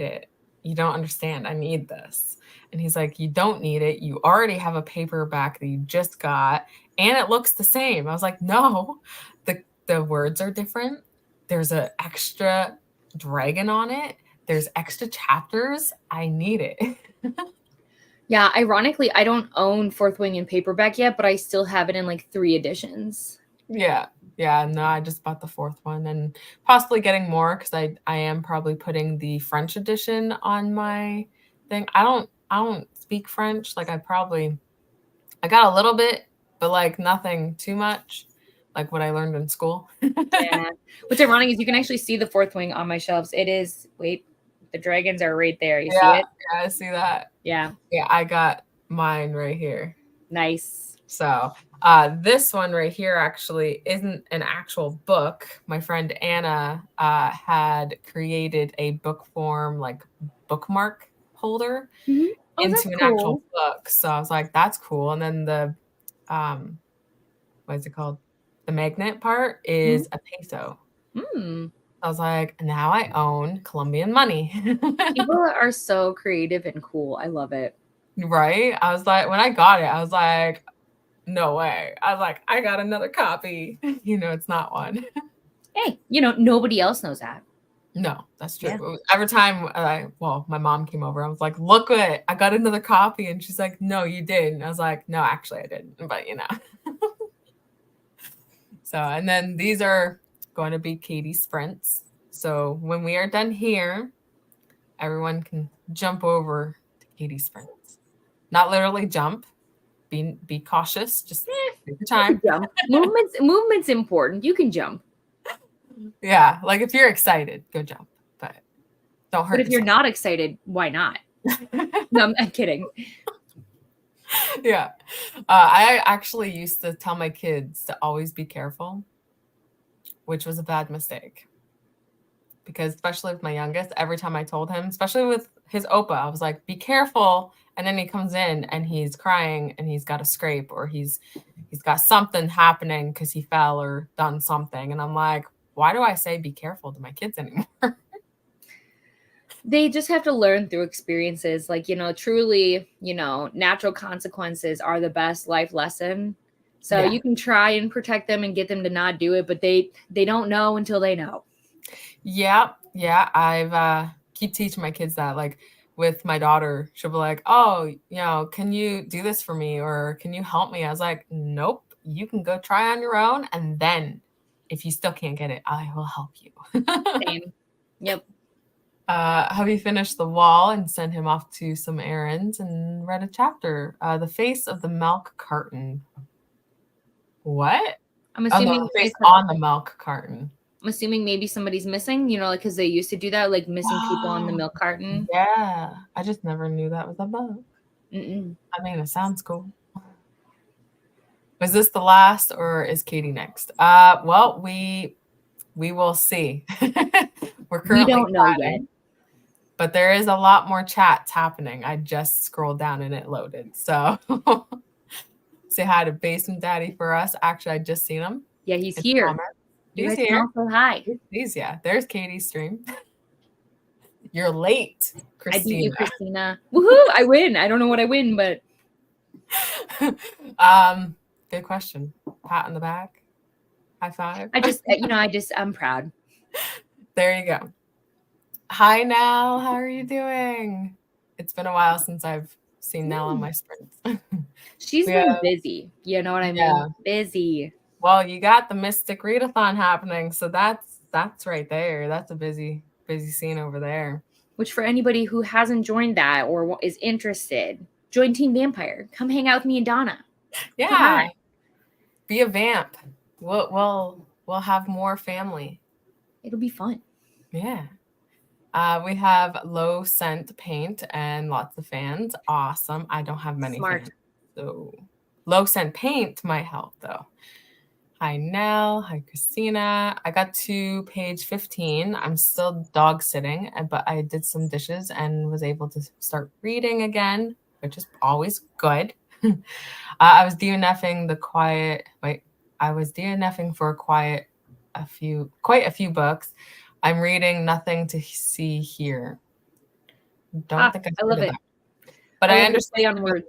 it. You don't understand. I need this. And he's like, you don't need it. You already have a paperback that you just got, and it looks the same. I was like, no, the words are different. There's an extra dragon on it. There's extra chapters. I need it. Yeah, ironically, I don't own Fourth Wing in paperback yet, but I still have it in like 3 editions. Yeah. No, I just bought the 4th one, and possibly getting more because I am probably putting the French edition on my thing. I don't speak French. Like I got a little bit, but like nothing too much, like what I learned in school. Yeah. What's ironic is you can actually see the Fourth Wing on my shelves. It is, wait, the dragons are right there. You see it? Yeah, I see that. Yeah. Yeah, I got mine right here. Nice. So this one right here actually isn't an actual book. My friend Anna had created a book form, like bookmark holder into an actual book. So I was like, that's cool. And then the, what is it called? The magnet part is a peso. I was like, now I own Colombian money. People are so creative and cool. I love it. Right? I was like, when I got it, I was like, no way. I was like, I got another copy. It's not one. Hey, nobody else knows that. No, that's Yeah. true. Every time, my mom came over, I was like, "Look what I got another copy," and she's like, "No, you didn't." I was like, "No, actually, I didn't." But so and then these are going to be Katie sprints. So when we are done here, everyone can jump over to Katie sprints. Not literally jump. Be cautious. Just take your You can time. jump. Movement's important. You can jump. Yeah, like if you're excited, go jump, but don't But hurt if you're yourself. not excited, why not? No, I'm kidding. Yeah. I actually used to tell my kids to always be careful, which was a bad mistake. Because especially with my youngest, every time I told him, especially with his Opa, I was like, be careful. And then he comes in and he's crying and he's got a scrape or he's got something happening because he fell or done something. And I'm like, why do I say be careful to my kids anymore? They just have to learn through experiences. Like, truly, natural consequences are the best life lesson. So Yeah. you can try and protect them and get them to not do it, but they don't know until they know. Yeah. Yeah. I've keep teaching my kids that. Like with my daughter, she'll be like, oh, can you do this for me? Or can you help me? I was like, nope, you can go try on your own. And then if you still can't get it, I will help you. Same. Yep. Have you finished The Wall and sent him off to some errands and read a chapter? The Face of the Milk Carton. What? I'm Oh, no, assuming the face on the milk carton. maybe somebody's missing, like because they used to do that, like missing people on the Wow. milk carton. Yeah. I just never knew that was a book. Mm-mm. I mean, it sounds cool. Was this the last or is Katie next? Well, we will see. We're We currently don't know yet. chatting, but there is a lot more chats happening. I just scrolled down and it loaded. So say hi to Basement Daddy for us. Actually, I just seen him. Yeah, he's In here. comments. You He's guys can here. all say hi. Yeah. There's Katie's stream. You're late, I beat you, Christina. Christina. Woohoo! I win. I don't know what I win, but Good question. Pat on the back. High five. I'm proud. There you go. Hi, Nell. How are you doing? It's been a while since I've seen Nell on my sprints. She's been busy. You know what I mean? Busy. Well, you got the Mystic Readathon happening, so that's right there. That's a busy scene over there. Which for anybody who hasn't joined that or is interested, join Team Vampire. Come hang out with me and Donna. Yeah. Be a vamp. We'll have more family. It'll be fun. Yeah. We have low scent paint and lots of fans. Awesome. I don't have many fans. So low scent paint might help though. Hi, Nell. Hi, Christina. I got to page 15. I'm still dog sitting, but I did some dishes and was able to start reading again, which is always good. I was DNFing for quite a few books. I'm reading Nothing to See Here. Don't think I've I heard love of it. that. But I understand on words.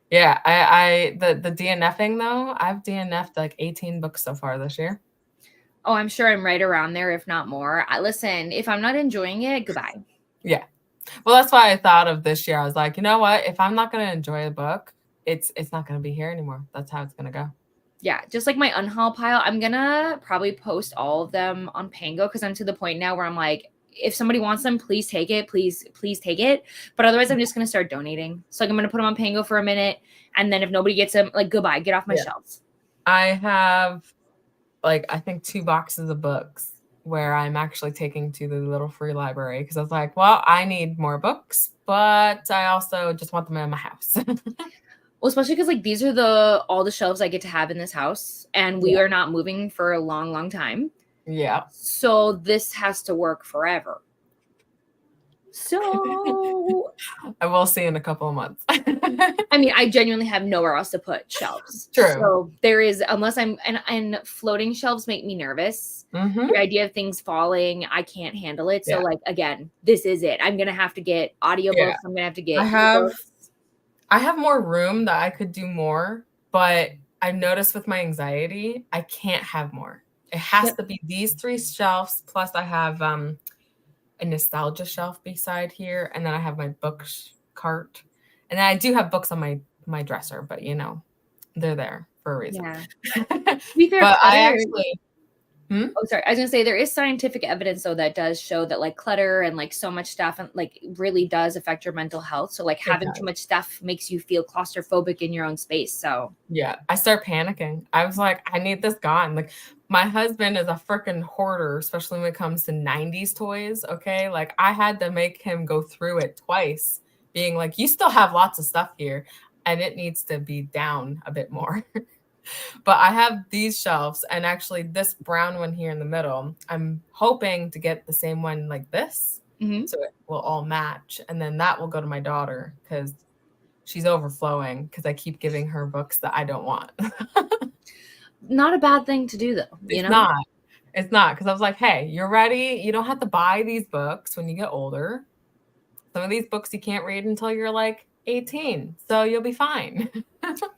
Yeah, I the DNFing though, I've DNF'd like 18 books so far this year. Oh, I'm sure I'm right around there, if not more. Listen, if I'm not enjoying it, goodbye. Yeah. Well, that's why I thought of this year. I was like, you know what? If I'm not going to enjoy a book, it's not going to be here anymore. That's how it's going to go. Yeah, just like my unhaul pile, I'm going to probably post all of them on Pango because I'm to the point now where I'm like, if somebody wants them, please take it. Please take it. But otherwise, I'm just going to start donating. So like, I'm going to put them on Pango for a minute. And then if nobody gets them, like, goodbye, get off my shelves. I have like, I think 2 boxes of books where I'm actually taking to the little free library because I was like, well, I need more books, but I also just want them in my house. Well, especially because like these are all the shelves I get to have in this house, and we are not moving for a long, long time. Yeah. So this has to work forever. So I will see in a couple of months. I mean, I genuinely have nowhere else to put shelves. True. So there is, unless and floating shelves make me nervous. Mm-hmm. The idea of things falling, I can't handle it. So like, again, this is it. I'm going to have to get audiobooks. Yeah. I'm going to have to get I have more room that I could do more, but I've noticed with my anxiety, I can't have more. It has to be these 3 shelves. Plus I have a nostalgia shelf beside here, and then I have my cart, and then I do have books on my dresser, but they're there for a reason. Yeah. To be fair, But I clutter. actually, Oh, sorry. I was gonna say there is scientific evidence though that does show that like clutter and like so much stuff and like really does affect your mental health. So like it having too does. much stuff makes you feel claustrophobic in your own space. So Yeah, I start panicking. I was like, I need this gone. Like, my husband is a freaking hoarder, especially when it comes to 90s toys. Okay. Like, I had to make him go through it twice, being like, you still have lots of stuff here, and it needs to be down a bit more. But I have these shelves, and actually, this brown one here in the middle, I'm hoping to get the same one like this. Mhm. So it will all match. And then that will go to my daughter because she's overflowing because I keep giving her books that I don't want. Not a bad thing to do though, you It's know? not. It's not because I was like, hey, you're ready. You don't have to buy these books when you get older. Some of these books you can't read until you're like 18. So you'll be fine.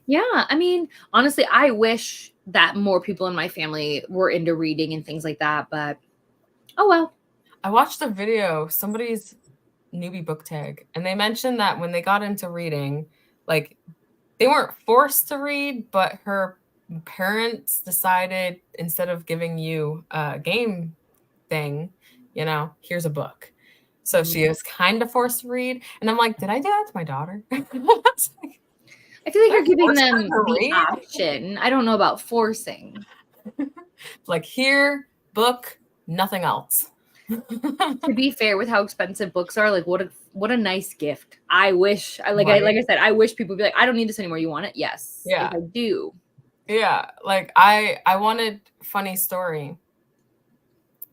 Yeah. I mean, honestly, I wish that more people in my family were into reading and things like that, but oh well. I watched a video, somebody's newbie book tag, and they mentioned that when they got into reading, like they weren't forced to read, but her parents decided instead of giving you a game thing, here's a book. So she was kind of forced to read. And I'm like, did I do that to my daughter? I was like, I feel like did I you're giving force her them to the read? option. I don't know about forcing. Like, here, book, nothing else. To be fair, with how expensive books are, like what a nice gift. I wish like Right? I said, I wish people would be like, I don't need this anymore. You want it? Yes. Yes, Yeah. I do. Yeah. Like, I wanted funny story.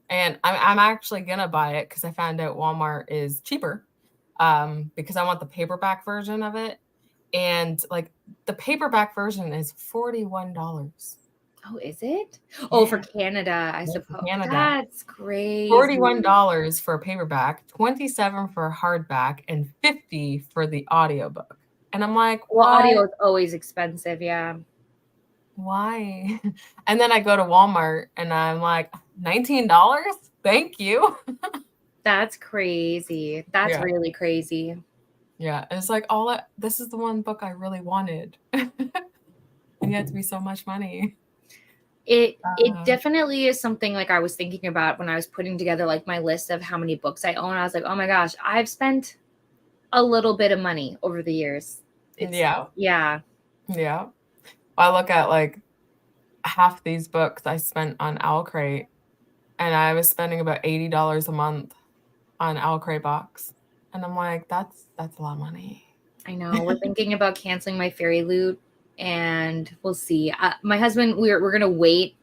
And I'm actually gonna buy it because I found out Walmart is cheaper. Because I want the paperback version of it. And like the paperback version is $41. Oh, is it? Oh, for Yeah, Canada, I yeah, for suppose. Canada. That's crazy. $41 for a paperback, 27 for a hardback, and 50 for the audiobook. And I'm like, Well, what? audio is always expensive, yeah. Why? And then I go to Walmart and I'm like, $19? Thank you. That's crazy. That's Yeah. really crazy. Yeah. It's like this is the one book I really wanted. And yet to be so much money. It definitely is something like I was thinking about when I was putting together like my list of how many books I own. I was like, oh my gosh, I've spent a little bit of money over the years. It's Yeah. yeah. Yeah. I look at like half these books I spent on Owlcrate, and I was spending about $80 a month on Owlcrate box. And I'm like, that's a lot of money. I know. We're thinking about canceling my ferry loot, and we'll see. My husband, we're gonna wait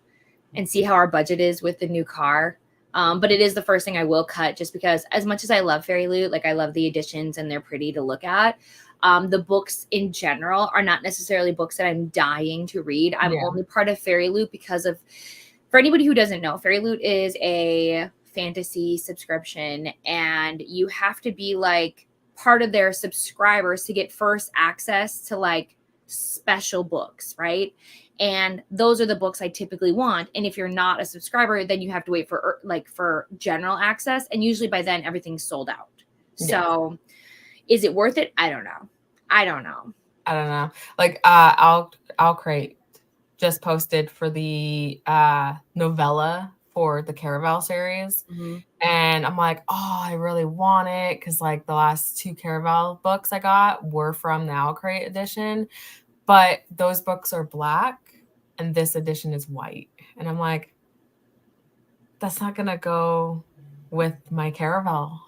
and see how our budget is with the new car. But it is the first thing I will cut, just because as much as I love Fairy Loot, like I love the editions and they're pretty to look at. The books in general are not necessarily books that I'm dying to read. I'm Yeah. only part of Fairy Loot because of, for anybody who doesn't know, Fairy Loot is a fantasy subscription, and you have to be like part of their subscribers to get first access to like special books, right? And those are the books I typically want. And if you're not a subscriber, then you have to wait for general access, and usually by then everything's sold out. Yeah. So is it worth it? I don't know. I don't know. Like Owlcrate just posted for the novella for the Caraval series. Mm-hmm. And I'm like, oh, I really want it because like the last 2 Caraval books I got were from the Owlcrate edition, but those books are black and this edition is white. And I'm like, that's not gonna go with my Caraval.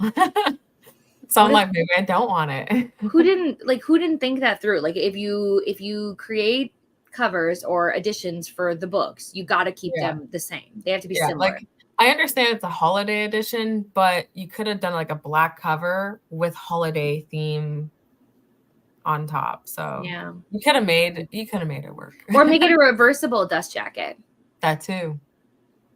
So I'm like, maybe I don't want it. Who didn't think that through? Like if you create covers or editions for the books, you got to keep Yeah. them the same. They have to be Yeah, similar. like I understand it's a holiday edition, but you could have done like a black cover with holiday theme on top. So Yeah. you could have made it work. Or make it a reversible dust jacket. That too.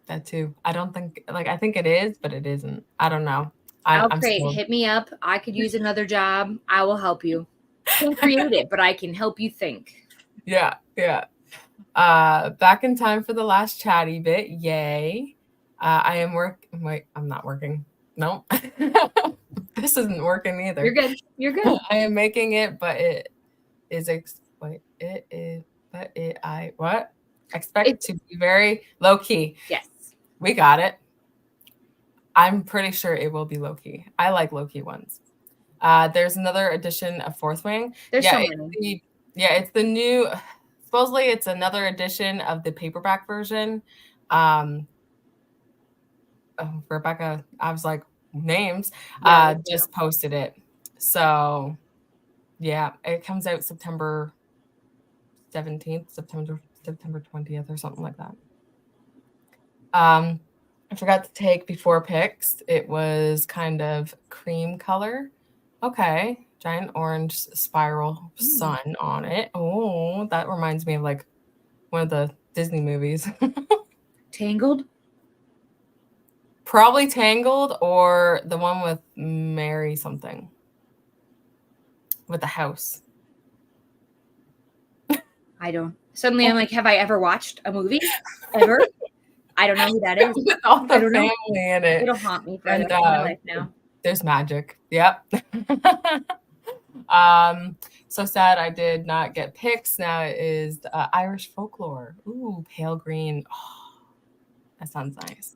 I don't think I think it is, but it isn't. I don't know. I'm Great. still Hit me up. I could use another job. I will help you. Can't create it, but I can help you think. Yeah. Back in time for the last chatty bit. Yay. I am Wait, I'm not working. Nope. This isn't working either. You're good. You're good. I am making it, but it is wait, it is but I what? Expect to be very low key. Yes. We got it. I'm pretty sure it will be low key. I like low key ones. There's another edition of Fourth Wing. There's so many. It's the new. Supposedly, it's another edition of the paperback version. Rebecca, I was like, names. Just posted it. So, yeah, it comes out September 17th, September 20th, or something like that. I forgot to take before picks. It was kind of cream color. Okay. Giant orange spiral sun on it. Oh, that reminds me of like one of the Disney movies. Tangled? Probably Tangled, or the one with Mary something. With the house. I don't. Suddenly I'm like, have I ever watched a movie? Ever? I don't know who that is. With all the family in it. It'll haunt me for the rest of my life now. There's magic. Yep. So sad I did not get picks. Now it is Irish folklore. Ooh, pale green. Oh, that sounds nice.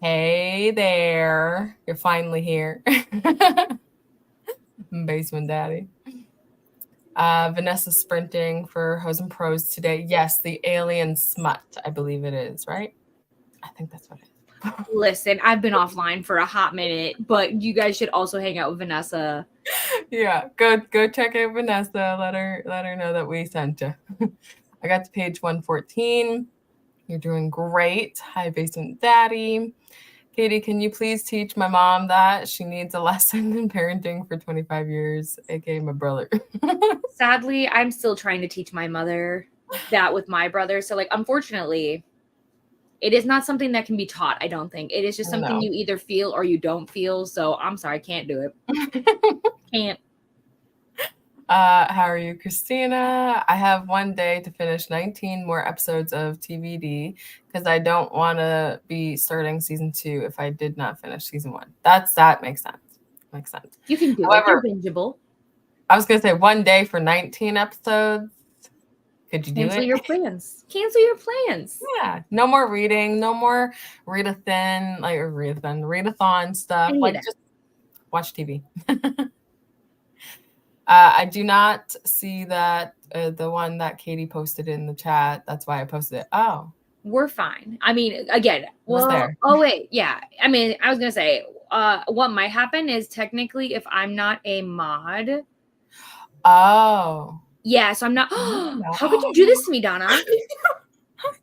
Hey there. You're finally here. Basement Daddy. Vanessa sprinting for Hose and Pros today. Yes, the alien smut, I believe it is, right? I think that's what it is. Listen, I've been offline for a hot minute, but you guys should also hang out with Vanessa. Yeah, go check out Vanessa. Let her know that we sent you. I got to page 114. You're doing great. Hi, Basement Daddy. Katie, can you please teach my mom that she needs a lesson in parenting for 25 years, aka my brother? Sadly, I'm still trying to teach my mother that with my brother. So, like, unfortunately, it is not something that can be taught, I don't think. It is just something you either feel or you don't feel. So I'm sorry, I can't do it. Can't. How are you, Christina? I have one day to finish 19 more episodes of TVD because I don't want to be starting season 2 if I did not finish season 1. That makes sense. Makes sense. You can do it. They're bingeable. I was going to say one day for 19 episodes. Could you do it? Cancel your plans. Cancel your plans. Yeah. No more reading. No more readathon stuff. Like, just watch TV. I do not see that the one that Katie posted in the chat. That's why I posted it. Oh. We're fine. I mean, again, oh, wait. Yeah. I mean, I was going to say, what might happen is technically if I'm not a mod. Oh. Yeah, so I'm not. How could you do this to me, Donna?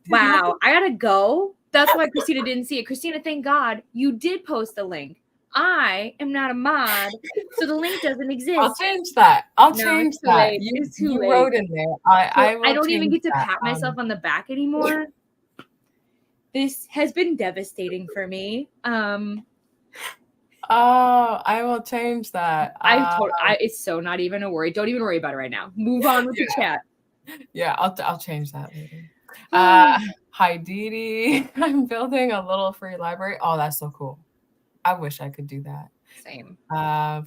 Wow, I gotta go. That's why Christina didn't see it. Christina, thank God you did post the link. I am not a mod, so the link doesn't exist. I'll change that. Change that. You wrote in there. I don't even get to pat myself on the back anymore. This has been devastating for me. Oh, I will change that. It's so not even a worry. Don't even worry about it right now. Move on with the chat. Yeah, I'll change that later. Hi, Dee Dee. I'm building a little free library. Oh, that's so cool. I wish I could do that. Same.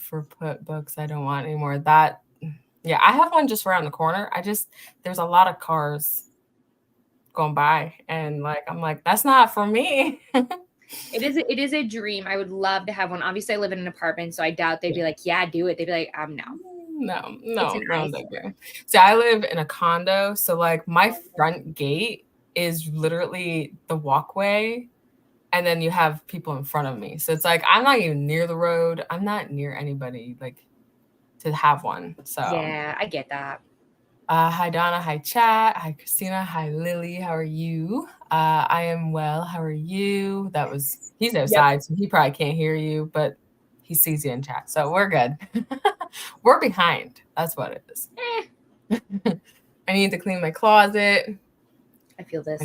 For books I don't want anymore. I have one just around the corner. There's a lot of cars going by, and I'm like, that's not for me. It is a dream. I would love to have one. Obviously, I live in an apartment, so I doubt they'd be like, yeah, do it. They'd be like, no. See, I live in a condo, so my front gate is literally the walkway, and then you have people in front of me. So it's I'm not even near the road. I'm not near anybody to have one. So yeah, I get that. Hi, Donna. Hi, chat. Hi, Christina. Hi, Lily. How are you? I am well. How are you? He's outside, so he probably can't hear you, but he sees you in chat. So we're good. We're behind. That's what it is. I need to clean my closet. I feel this.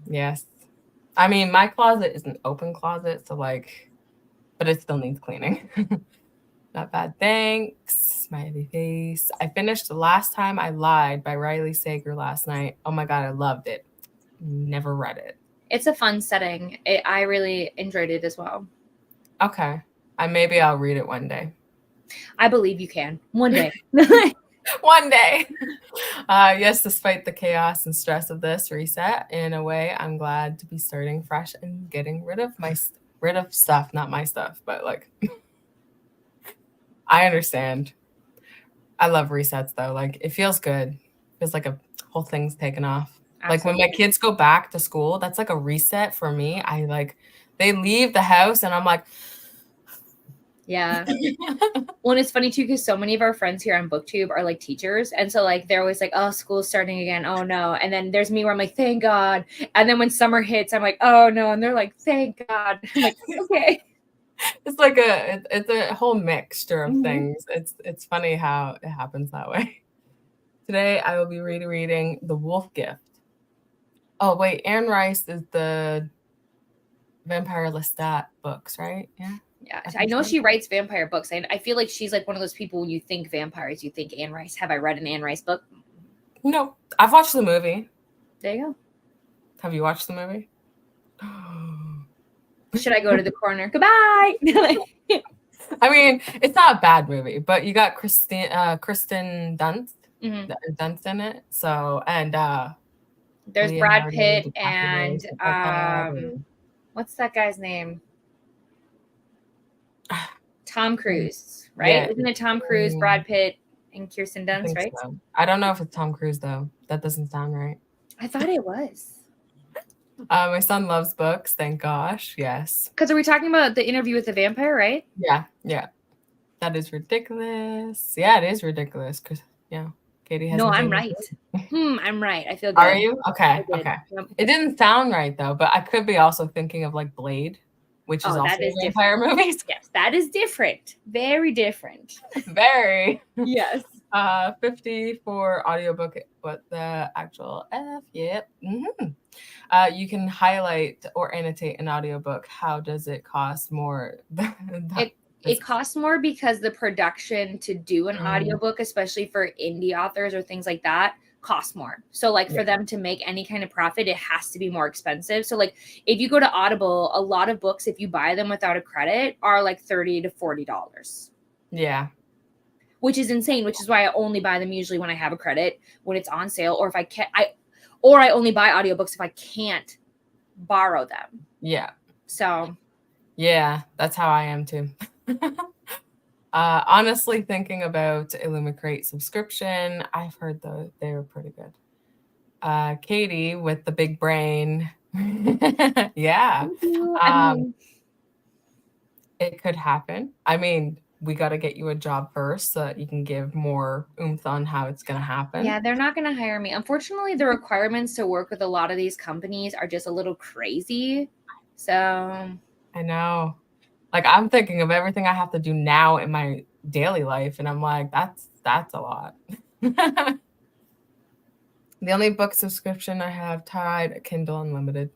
Yes. I mean, my closet is an open closet, so but it still needs cleaning. Not bad, thanks. Smiley face. I finished The Last Time I Lied by Riley Sager last night. Oh my God, I loved it. Never read it. It's a fun setting. I really enjoyed it as well. Okay. Maybe I'll read it one day. I believe you can. One day. One day. Yes, despite the chaos and stress of this reset, in a way, I'm glad to be starting fresh and getting rid of stuff, not my stuff, but like, I understand. I love resets though. Like, it feels good. It feels like a whole thing's taken off. Absolutely. Like when my kids go back to school, that's like a reset for me. They leave the house and I'm like, yeah. Well, and it's funny too, because so many of our friends here on BookTube are like teachers. And so like, they're always like, oh, school's starting again. Oh no. And then there's me where I'm like, thank God. And then when summer hits, I'm like, oh no. And they're like, thank God. I'm like, okay. It's like it's a whole mixture of things. It's funny how it happens that way. Today I will be rereading The Wolf Gift. Oh wait, Anne Rice is the Vampire Lestat books, right? Yeah. Yeah, I know she writes vampire books, and I feel like she's like one of those people when you think vampires, you think Anne Rice. Have I read an Anne Rice book? No, I've watched the movie. There you go. Have you watched the movie? Should I go to the corner? Goodbye. I mean, it's not a bad movie, but you got Kristen Dunst, Dunst in it. So, and there's Brad Pitt and what's that guy's name? Tom Cruise, right? Yeah. Isn't it Tom Cruise, Brad Pitt, and Kirsten Dunst, right? So. I don't know if it's Tom Cruise though. That doesn't sound right. I thought it was. My son loves books, thank gosh. Yes. Because are we talking about the interview with the vampire, right? Yeah. That is ridiculous. Yeah, it is ridiculous. Because Katie has. No, I'm right. I'm right. I feel good. Are you? Okay. Yep. It didn't sound right though, but I could be also thinking of like Blade, which is also a vampire movie. Yes, that is different. Very different. Very. Yes. 50 for audiobook, but the actual F, yep. You can highlight or annotate an audiobook. How does it cost more? It costs more because the production to do an audiobook, especially for indie authors or things like that, costs more. So like for them to make any kind of profit, it has to be more expensive. So like if you go to Audible, a lot of books, if you buy them without a credit, are like $30 to $40. Yeah. Which is insane, which is why I only buy them usually when I have a credit, when it's on sale, or if I can't, I only buy audiobooks if I can't borrow them. Yeah. So. Yeah, that's how I am too. Honestly, thinking about Illumicrate subscription, I've heard they were pretty good. Katie with the big brain. Yeah. It could happen. I mean, we got to get you a job first so that you can give more oomph on how it's going to happen. Yeah, they're not going to hire me. Unfortunately, the requirements to work with a lot of these companies are just a little crazy. So I know. Like, I'm thinking of everything I have to do now in my daily life, and I'm like, that's a lot. The only book subscription I have tied, Kindle Unlimited.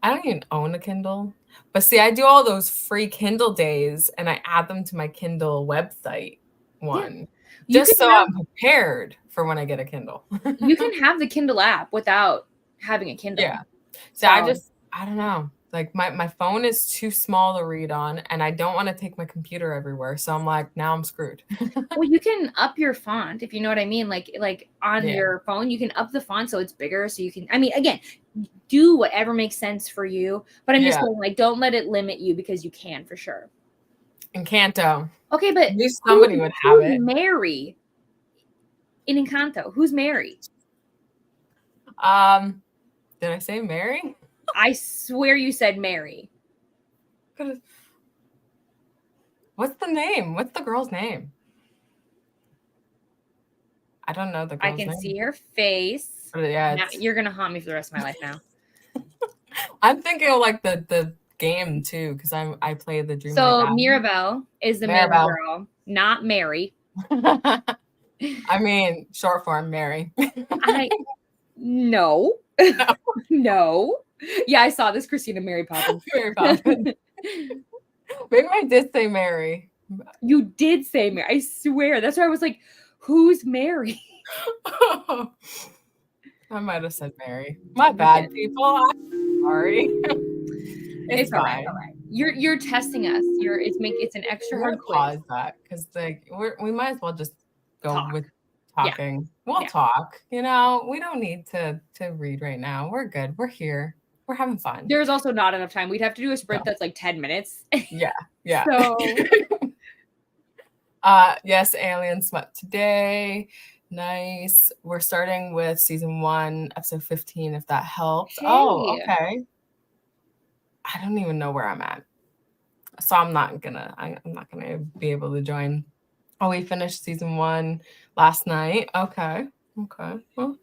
I don't even own a Kindle. But see, I do all those free Kindle days, and I add them to my Kindle website one. Yeah. Just so I'm prepared for when I get a Kindle. You can have the Kindle app without having a Kindle. Yeah. So I don't know. Like my phone is too small to read on, and I don't want to take my computer everywhere. So I'm like, now I'm screwed. Well, you can up your font if you know what I mean. Like on your phone, you can up the font so it's bigger. So you can, I mean, again, do whatever makes sense for you. But I'm just saying, like, don't let it limit you because you can for sure. Encanto. Okay, but at least somebody would have it. Mary in Encanto. Who's Mary? Did I say Mary? I swear you said Mary. What's the name? What's the girl's name? I don't know the girl's name. I can see her face. But yeah, now, you're going to haunt me for the rest of my life now. I'm thinking of like the game too, because I play the Dream. So Mirabelle is the main girl, not Mary. I mean, short form Mary. No. Yeah, I saw this. Christina Mary Poppins. Mary Poppins. Maybe I did say Mary. You did say Mary. I swear. That's why I was like, who's Mary? I might have said Mary. My bad, people. I'm sorry. It's fine. All right. You're testing us. It's an extra We're hard gonna quiz. pause that because like we might as well just go Talk. with Yeah. talking. We'll Yeah. talk. You know, we don't need to read right now. We're good. We're here. We're having fun. There's also not enough time. We'd have to do a sprint No. that's like 10 minutes. Yeah. Yeah. So Yes, aliens met today. Nice. We're starting with season 1, episode 15, if that helps. Oh, hey. okay. I don't even know where I'm at. So I'm not gonna be able to join. Oh, we finished season 1 last night. Okay. Well,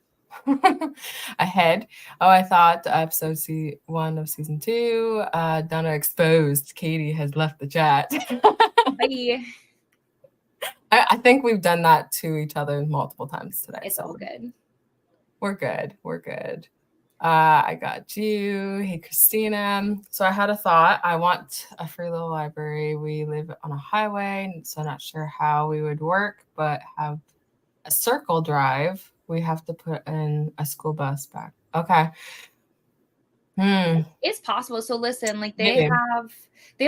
ahead. Oh, I thought episode 1 of season 2, Donna exposed Katy has left the chat. Bye. I think we've done that to each other multiple times today. It's all good. We're good. I got you. Hey, Christina. So I had a thought. I want a free little library. We live on a highway, so not sure how we would work, but have a circle drive. We have to put in a school bus back. Okay. It's possible. So listen, like they Maybe. have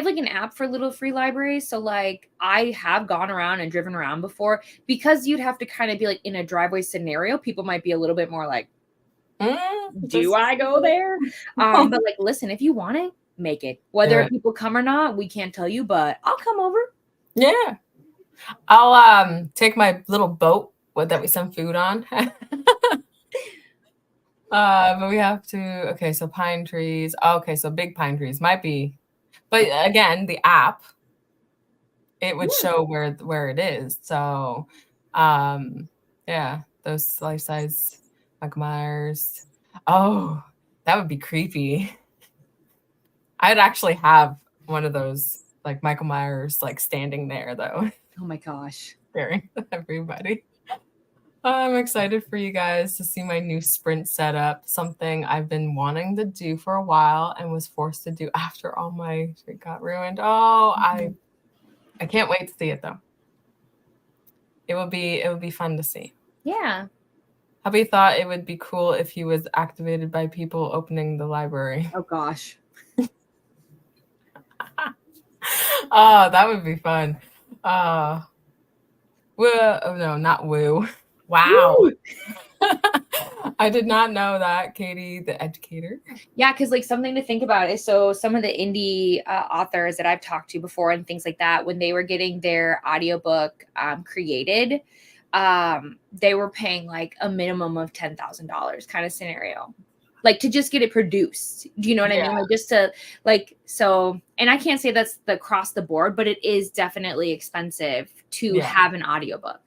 like an app for little free libraries. So like I have gone around and driven around before, because you'd have to kind of be like in a driveway scenario. People might be a little bit more like, do I go there? But like, listen, if you want it, make it. Whether people come or not, we can't tell you, but I'll come over. Yeah. I'll take my little boat that we send food on. But we have to, okay, so pine trees. Okay, so big pine trees might be, but again, the app, it would show where it is. So, yeah, those life size Michael Myers. Oh, that would be creepy. I'd actually have one of those, like Michael Myers, like standing there though. Oh my gosh. Staring at everybody. I'm excited for you guys to see my new sprint setup, something I've been wanting to do for a while and was forced to do after all my shit got ruined. Oh, I can't wait to see it though. It would be fun to see. Yeah. Hubby thought it would be cool if he was activated by people opening the library. Oh gosh. Oh, that would be fun. Oh no, not woo. Wow. I did not know that, Katy, the educator. Yeah, because like something to think about is, so some of the indie authors that I've talked to before and things like that, when they were getting their audiobook created, they were paying like a minimum of $10,000 kind of scenario, like to just get it produced. Do you know what I mean? Like just to like, so, and I can't say that's the across the board, but it is definitely expensive to have an audiobook.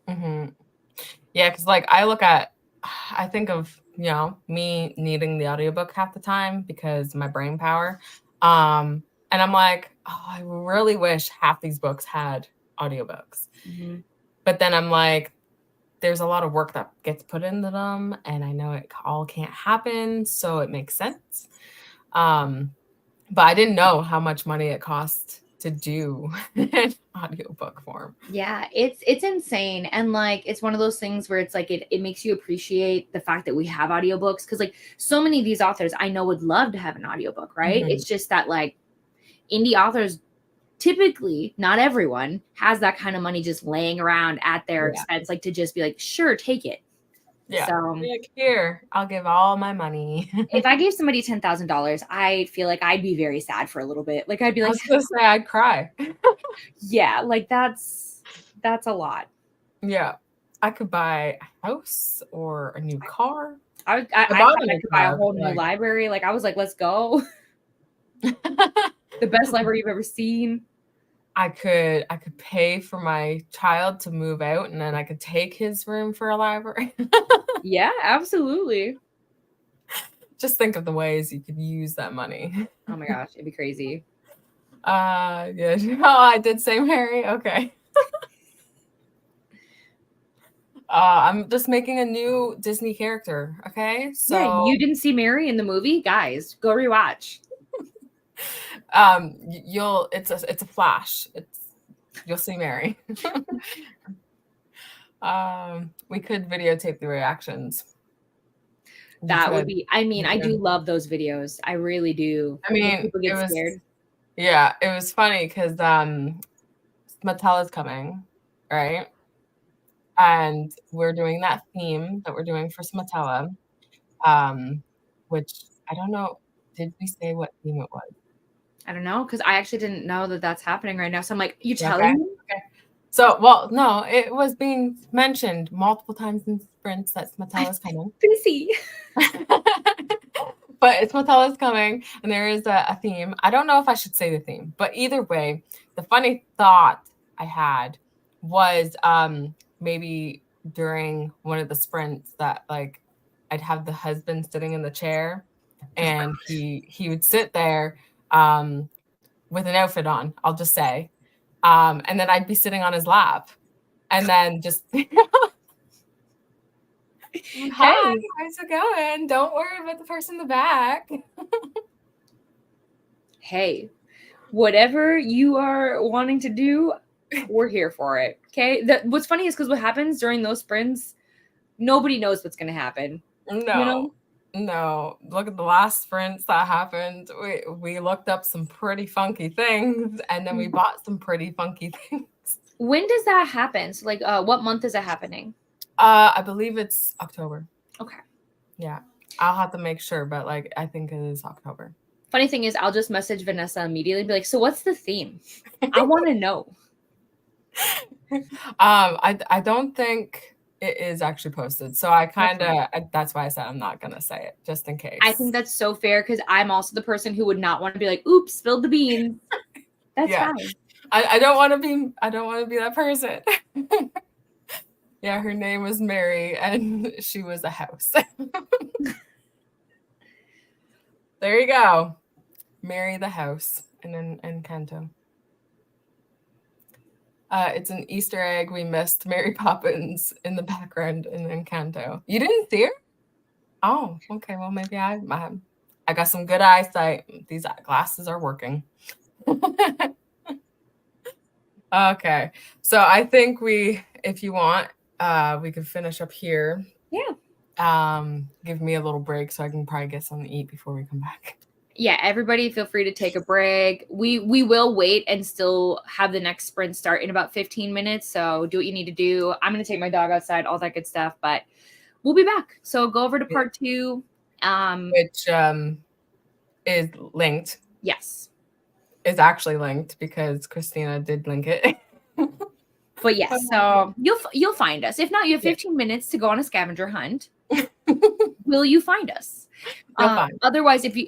Mm-hmm. Yeah, because like I think of, you know, me needing the audiobook half the time because my brain power. And I'm like, oh, I really wish half these books had audiobooks. Mm-hmm. But then I'm like, there's a lot of work that gets put into them, and I know it all can't happen, so it makes sense. But I didn't know how much money it cost to do an audiobook form. Yeah, it's insane. And like it's one of those things where it's like it makes you appreciate the fact that we have audiobooks, because like so many of these authors I know would love to have an audiobook, right? Mm-hmm. It's just that like indie authors, typically not everyone has that kind of money just laying around at their expense, like to just be like, sure, take it. Yeah. So like, here, I'll give all my money. If I gave somebody $10,000, I feel like I'd be very sad for a little bit. Like I'd be like, I was gonna say I'd cry. Yeah, like that's a lot. Yeah, I could buy a house or a new car. I could buy a whole new library. Like I was like, let's go. The best library you've ever seen. I could pay for my child to move out, and then I could take his room for a library. Yeah, absolutely. Just think of the ways you could use that money. Oh my gosh, it'd be crazy. Yeah. Oh, I did say Mary. Okay. I'm just making a new Disney character. Okay. So yeah, you didn't see Mary in the movie? Guys, go rewatch. It's a flash. You'll see Mary. We could videotape the reactions. That would be, I mean, I do love those videos. I really do. I mean, people get scared. Yeah, it was funny because Smetella's coming, right? And we're doing that theme that we're doing for Smetella, which I don't know. Did we say what theme it was? I don't know, because I actually didn't know that that's happening right now. So I'm like, you Yeah, telling okay. me? Okay. So, well, no, it was being mentioned multiple times in sprints that Smetella's coming. Busy. But it's Smetella's coming, and there is a theme. I don't know if I should say the theme, but either way, the funny thought I had was maybe during one of the sprints that like I'd have the husband sitting in the chair, and he would sit there with an outfit on, I'll just say. And then I'd be sitting on his lap, and then just hi, Hey. how's it going? Don't worry about the person in the back. Hey, whatever you are wanting to do, we're here for it. Okay. What's funny is because what happens during those sprints, nobody knows what's going to happen. You know? No. Look at the last sprints that happened. We looked up some pretty funky things, and then we bought some pretty funky things. When does that happen? So, like, what month is that happening? I believe it's October. Okay. Yeah, I'll have to make sure, but like I think it is October. Funny thing is, I'll just message Vanessa immediately and be like, so what's the theme? I want to know. I don't think it is actually posted, so I kind of that's why I said I'm not gonna say it just in case. I think that's so fair because I'm also the person who would not want to be like, oops, spilled the beans. That's fine. I don't want to be that person. Yeah, her name was Mary, and she was a house. There you go. Mary the house in Encanto. It's an Easter egg. We missed Mary Poppins in the background in Encanto. You didn't see her? Oh, okay. Well, maybe I got some good eyesight. These glasses are working. Okay. So I think if you want, we could finish up here. Yeah. Give me a little break so I can probably get something to eat before we come back. Yeah, everybody feel free to take a break. We will wait and still have the next sprint start in about 15 minutes. So do what you need to do. I'm going to take my dog outside, all that good stuff, but we'll be back. So go over to part 2. Which is linked. Yes. Is actually linked because Christina did link it. But yes, so you'll find us. If not, you have 15 minutes to go on a scavenger hunt. Will you find us? Otherwise, if you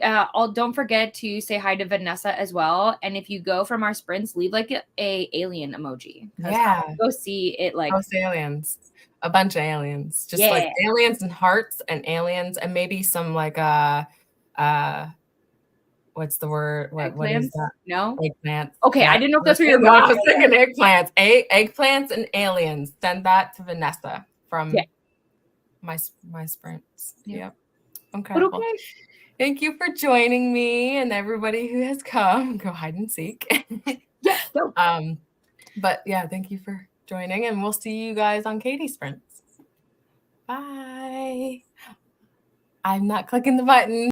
don't forget to say hi to Vanessa as well. And if you go from our sprints, leave like a alien emoji. Yeah. Go see it like aliens. A bunch of aliens. Just like aliens and hearts and aliens and maybe some like what's the word? What is that? No? Eggplants. Okay, yeah. I didn't know if that's what you're going. I was thinking eggplants. Eggplants and aliens. Send that to Vanessa from my sprints. Yep. Okay. But okay. Well, thank you for joining me and everybody who has come. Go hide and seek. Yeah. Go. But yeah, thank you for joining, and we'll see you guys on Katy Sprints. Bye. I'm not clicking the button.